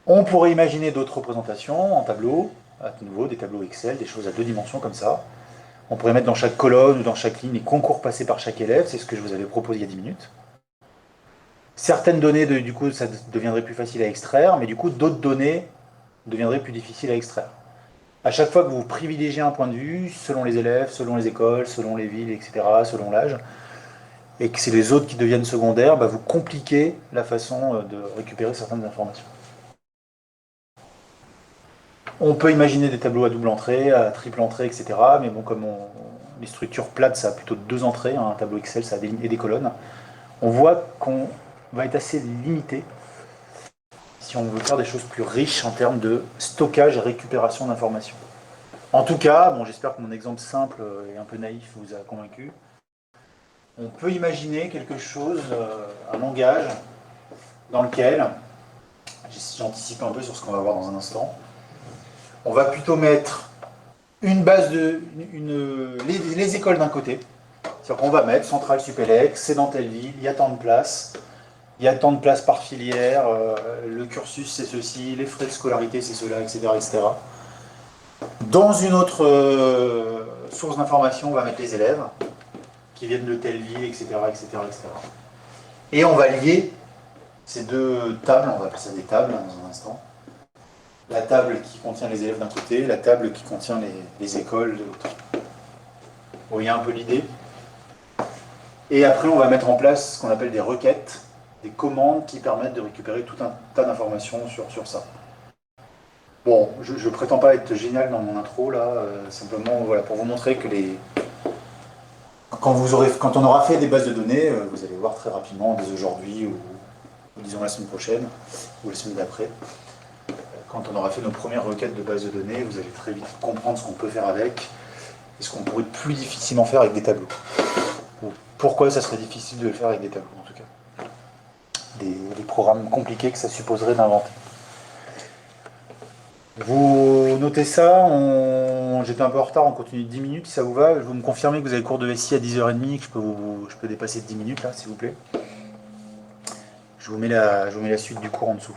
A: On pourrait imaginer d'autres représentations en tableau, à nouveau des tableaux Excel, des choses à 2 dimensions comme ça. On pourrait mettre dans chaque colonne ou dans chaque ligne les concours passés par chaque élève, c'est ce que je vous avais proposé il y a 10 minutes. Certaines données, du coup, ça deviendrait plus facile à extraire, mais du coup, d'autres données deviendraient plus difficiles à extraire. À chaque fois que vous privilégiez un point de vue, selon les élèves, selon les écoles, selon les villes, etc., selon l'âge, et que c'est les autres qui deviennent secondaires, bah, vous compliquez la façon de récupérer certaines informations. On peut imaginer des tableaux à double entrée, à triple entrée, etc., mais bon, comme les structures plates, ça a plutôt 2 entrées, hein, un tableau Excel, ça a des lignes et des colonnes. On voit qu'on va être assez limité si on veut faire des choses plus riches en termes de stockage et récupération d'informations. En tout cas, bon, j'espère que mon exemple simple et un peu naïf vous a convaincu. On peut imaginer quelque chose, un langage dans lequel, j'anticipe un peu sur ce qu'on va voir dans un instant, on va plutôt mettre une base les écoles d'un côté. C'est-à-dire qu'on va mettre Centrale Supélec, c'est dans telle ville, il y a tant de places, il y a tant de places par filière, le cursus c'est ceci, les frais de scolarité c'est cela, etc., etc. Dans une autre source d'information, on va mettre les élèves qui viennent de telle ville, etc., etc., etc. Et on va lier ces 2 tables, on va appeler ça des tables hein, dans un instant. La table qui contient les élèves d'un côté, la table qui contient les écoles de l'autre. Vous voyez un peu l'idée. Et après, on va mettre en place ce qu'on appelle des requêtes, des commandes qui permettent de récupérer tout un tas d'informations sur ça. Bon, je ne prétends pas être génial dans mon intro, là, simplement voilà, pour vous montrer que quand on aura fait des bases de données, vous allez voir très rapidement, dès aujourd'hui ou disons la semaine prochaine, ou la semaine d'après, quand on aura fait nos premières requêtes de base de données, vous allez très vite comprendre ce qu'on peut faire avec et ce qu'on pourrait plus difficilement faire avec des tableaux. Ou pourquoi ça serait difficile de le faire avec des tableaux, en tout cas. Des programmes compliqués que ça supposerait d'inventer. Vous notez ça, j'étais un peu en retard, on continue de 10 minutes, si ça vous va. Vous me confirmez que vous avez cours de SI à 10h30, que je peux dépasser de 10 minutes, là, s'il vous plaît. Je vous mets la suite du cours en dessous.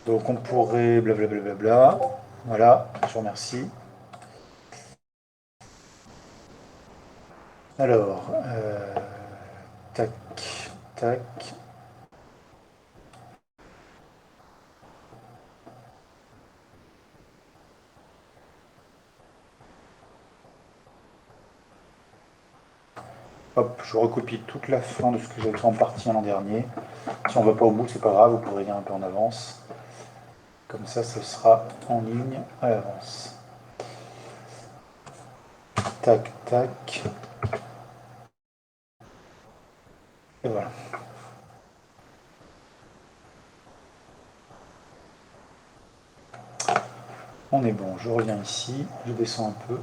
A: Donc on pourrait blablabla. Voilà, je vous remercie. Alors, tac, tac. Hop, je recopie toute la fin de ce que j'avais fait en partie l'an dernier. Si on ne va pas au bout, c'est pas grave, vous pourrez lire un peu en avance. Comme ça, ce sera en ligne à l'avance. Tac, tac. Et voilà. On est bon, je reviens ici, je descends un peu.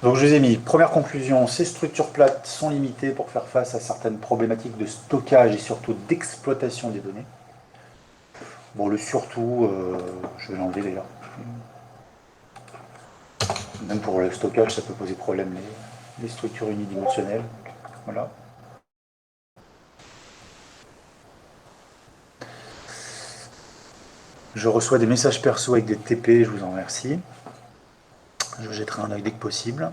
A: Donc je vous ai mis, première conclusion, ces structures plates sont limitées pour faire face à certaines problématiques de stockage et surtout d'exploitation des données. Bon, le surtout, je vais l'enlever d'ailleurs. Même pour le stockage, ça peut poser problème, les structures unidimensionnelles. Voilà. Je reçois des messages perso avec des TP, je vous en remercie. Je jetterai un œil dès que possible.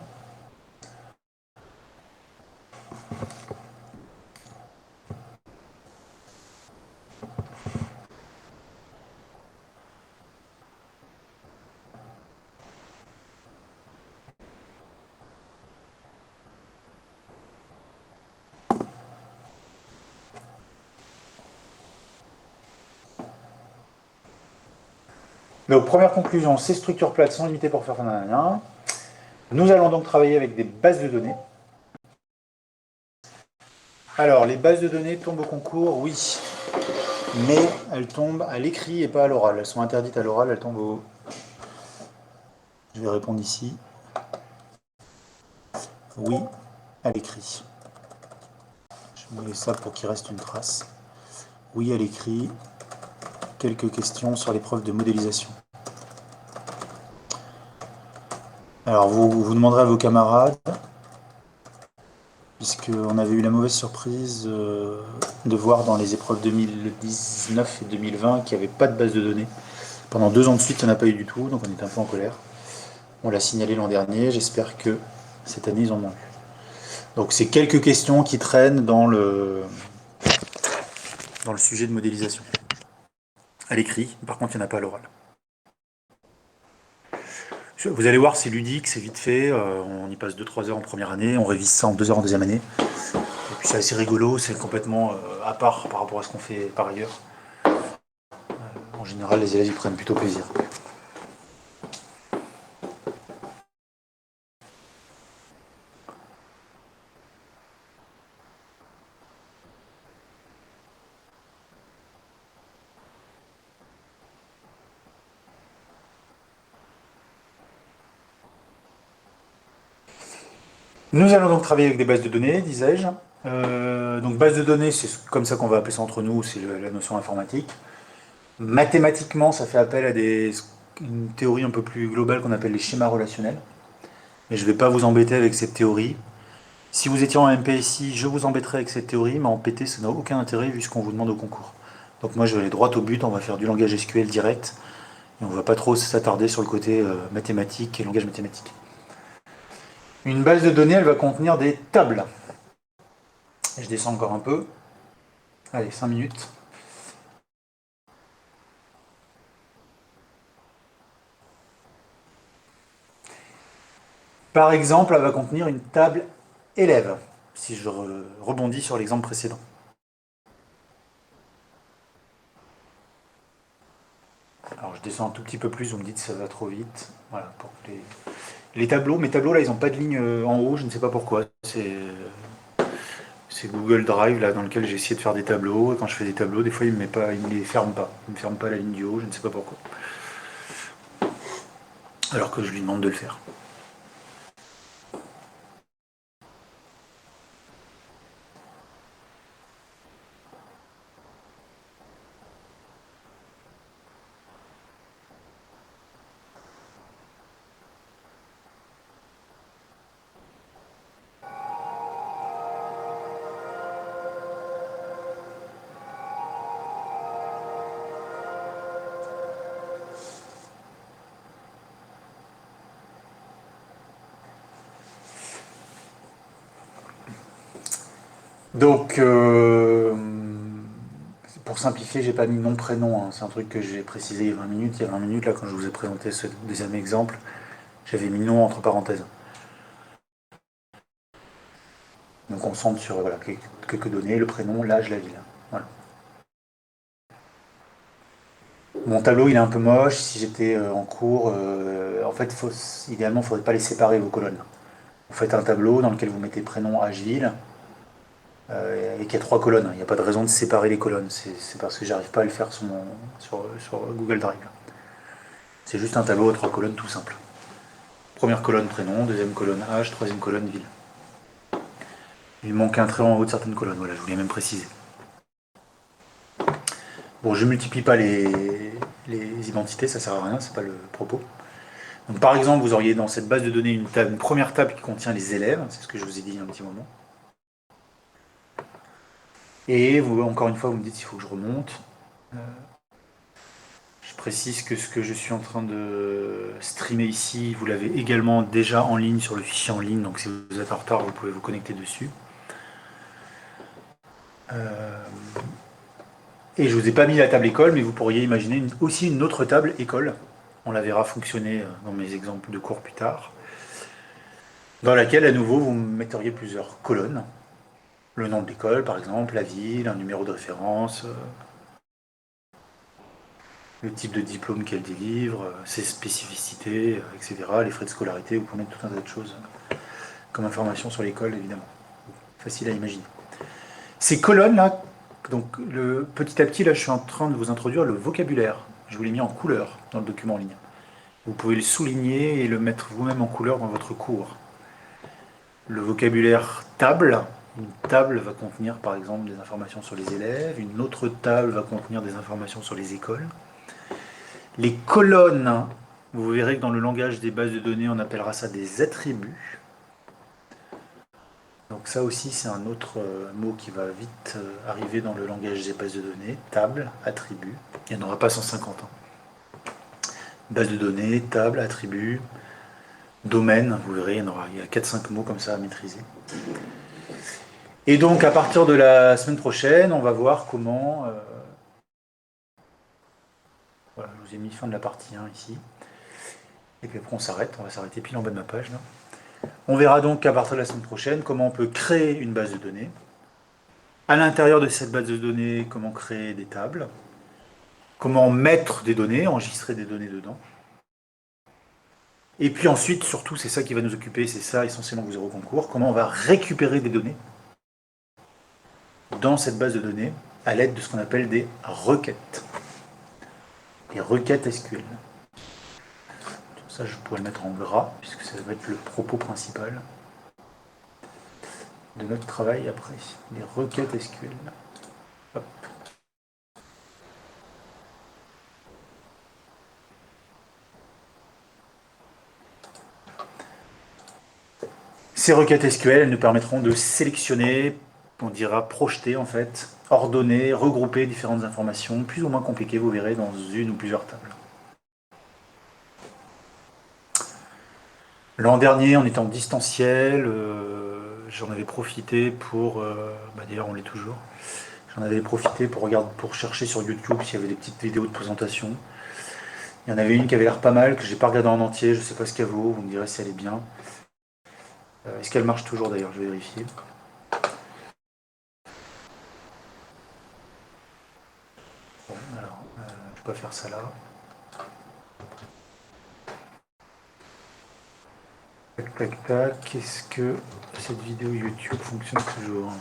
A: Donc, première conclusion, ces structures plates sont limitées pour faire nanana. Nous allons donc travailler avec des bases de données. Alors, les bases de données tombent au concours, oui. Mais elles tombent à l'écrit et pas à l'oral. Elles sont interdites à l'oral, elles tombent au... Je vais répondre ici. Oui, à l'écrit. Je mets ça pour qu'il reste une trace. Oui, à l'écrit. Quelques questions sur l'épreuve de modélisation. Alors, vous demanderez à vos camarades, puisqu'on avait eu la mauvaise surprise de voir dans les épreuves 2019 et 2020 qu'il n'y avait pas de base de données. Pendant 2 ans de suite, il n'y en a pas eu du tout, donc on est un peu en colère. On l'a signalé l'an dernier, j'espère que cette année, ils en ont eu. Donc c'est quelques questions qui traînent dans le sujet de modélisation. À l'écrit, par contre, il n'y en a pas à l'oral. Vous allez voir, c'est ludique, c'est vite fait, on y passe 2-3 heures en première année, on révise ça en 2 heures en deuxième année. Et puis c'est assez rigolo, c'est complètement à part par rapport à ce qu'on fait par ailleurs. En général, les élèves y prennent plutôt plaisir. Nous allons donc travailler avec des bases de données, disais-je. Donc base de données, c'est comme ça qu'on va appeler ça entre nous, c'est la notion informatique. Mathématiquement, ça fait appel à une théorie un peu plus globale qu'on appelle les schémas relationnels. Mais je ne vais pas vous embêter avec cette théorie. Si vous étiez en MPSI, je vous embêterai avec cette théorie, mais en PT, ça n'a aucun intérêt vu ce qu'on vous demande au concours. Donc moi, je vais aller droit au but, on va faire du langage SQL direct, et on ne va pas trop s'attarder sur le côté mathématique et langage mathématique. Une base de données, elle va contenir des tables. Je descends encore un peu. Allez, 5 minutes. Par exemple, elle va contenir une table élève, si je rebondis sur l'exemple précédent. Alors je descends un tout petit peu plus, vous me dites que ça va trop vite. Voilà, pour les tableaux, mes tableaux là, ils n'ont pas de ligne en haut, je ne sais pas pourquoi. C'est Google Drive là dans lequel j'ai essayé de faire des tableaux. Et quand je fais des tableaux, des fois il me les ferme pas. Il me ferme pas la ligne du haut, je ne sais pas pourquoi. Alors que je lui demande de le faire. Donc, pour simplifier, j'ai pas mis nom, prénom. Hein. C'est un truc que j'ai précisé il y a 20 minutes. Il y a 20 minutes, là, quand je vous ai présenté ce deuxième exemple, j'avais mis nom entre parenthèses. Donc on centre sur voilà, quelques données, le prénom, l'âge, la ville. Voilà. Mon tableau, il est un peu moche. Si j'étais en cours, en fait, idéalement, il ne faudrait pas les séparer, vos colonnes. Vous faites un tableau dans lequel vous mettez prénom, âge, ville, et qu'il y a 3 colonnes. Il n'y a pas de raison de séparer les colonnes. C'est parce que j'arrive pas à le faire sur Google Drive. C'est juste un tableau à 3 colonnes tout simple. Première colonne prénom, deuxième colonne âge, troisième colonne ville. Il manque un trait en haut de certaines colonnes, voilà, je voulais même préciser. Bon, je multiplie pas les identités, ça sert à rien, c'est pas le propos. Donc, par exemple, vous auriez dans cette base de données une première table qui contient les élèves, c'est ce que je vous ai dit il y a un petit moment. Et vous, encore une fois, vous me dites s'il faut que je remonte. Je précise que ce que je suis en train de streamer ici, vous l'avez également déjà en ligne sur le fichier en ligne, donc si vous êtes en retard, vous pouvez vous connecter dessus. Et je vous ai pas mis la table école, mais vous pourriez imaginer aussi une autre table école. On la verra fonctionner dans mes exemples de cours plus tard. Dans laquelle, à nouveau, vous metteriez plusieurs colonnes. Le nom de l'école, par exemple, la ville, un numéro de référence, le type de diplôme qu'elle délivre, ses spécificités, etc. Les frais de scolarité, vous pouvez mettre tout un tas de choses comme information sur l'école, évidemment. Facile à imaginer. Ces colonnes-là, donc petit à petit, là, je suis en train de vous introduire le vocabulaire. Je vous l'ai mis en couleur dans le document en ligne. Vous pouvez le souligner et le mettre vous-même en couleur dans votre cours. Le vocabulaire table. Une table va contenir par exemple des informations sur les élèves. Une autre table va contenir des informations sur les écoles. Les colonnes, vous verrez que dans le langage des bases de données, on appellera ça des attributs. Donc ça aussi, c'est un autre mot qui va vite arriver dans le langage des bases de données. Table, attribut. Il n'y en aura pas 150 ans. Base de données, table, attribut, domaine, vous verrez, il y a 4-5 mots comme ça à maîtriser. Et donc à partir de la semaine prochaine, on va voir comment... voilà, je vous ai mis fin de la partie 1 ici. Et puis après on s'arrête, on va s'arrêter pile en bas de ma page. Là. On verra donc à partir de la semaine prochaine comment on peut créer une base de données. À l'intérieur de cette base de données, comment créer des tables. comment mettre des données, enregistrer des données dedans. Et puis ensuite, surtout, c'est ça qui va nous occuper, c'est ça essentiellement que vous aurez au concours, comment on va récupérer des données dans cette base de données à l'aide de ce qu'on appelle des requêtes. Les requêtes SQL. Ça, je pourrais le mettre en gras, puisque ça va être le propos principal de notre travail après. Les requêtes SQL. Hop. Ces requêtes SQL, elles nous permettront de sélectionner, on dira projeter en fait, ordonner, regrouper différentes informations, plus ou moins compliquées, vous verrez, dans une ou plusieurs tables. L'an dernier, on était en distanciel, j'en avais profité pour, d'ailleurs on l'est toujours, j'en avais profité pour chercher sur YouTube s'il y avait des petites vidéos de présentation. Il y en avait une qui avait l'air pas mal, que j'ai pas regardé en entier, je sais pas ce qu'elle vaut, vous me direz si elle est bien. Est-ce qu'elle marche toujours d'ailleurs, je vais vérifier. Bon, alors, je peux pas faire ça là. Tac, tac, tac. Est-ce que cette vidéo YouTube fonctionne toujours?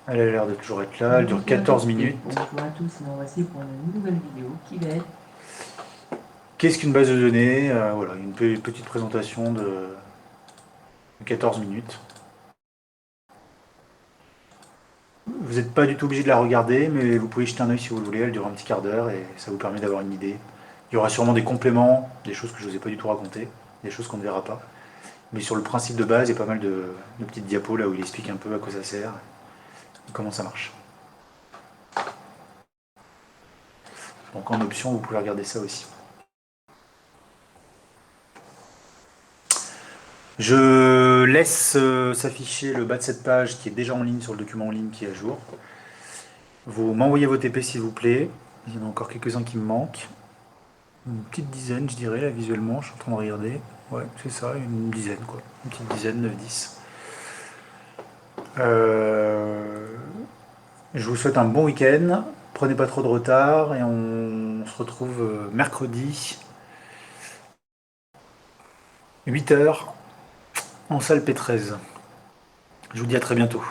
A: Elle a l'air de toujours être là. Elle dure 14 minutes.
B: Bonjour à tous, nous voici pour une nouvelle vidéo qui va être...
A: Qu'est-ce qu'une base de données? Voilà, une petite présentation de 14 minutes. Vous n'êtes pas du tout obligé de la regarder, mais vous pouvez jeter un oeil si vous le voulez. Elle dure un petit quart d'heure et ça vous permet d'avoir une idée. Il y aura sûrement des compléments, des choses que je ne vous ai pas du tout racontées, des choses qu'on ne verra pas. Mais sur le principe de base, il y a pas mal de petites diapos là où il explique un peu à quoi ça sert et comment ça marche. Donc en option, vous pouvez regarder ça aussi. Je laisse s'afficher le bas de cette page qui est déjà en ligne sur le document en ligne qui est à jour. Vous m'envoyez vos TP s'il vous plaît. Il y en a encore quelques-uns qui me manquent. Une petite dizaine, je dirais, là, visuellement. Je suis en train de regarder. Ouais, c'est ça, une dizaine, quoi. Une petite dizaine, 9-10. Je vous souhaite un bon week-end. Prenez pas trop de retard et on se retrouve mercredi, 8 h, en salle P13. Je vous dis à très bientôt.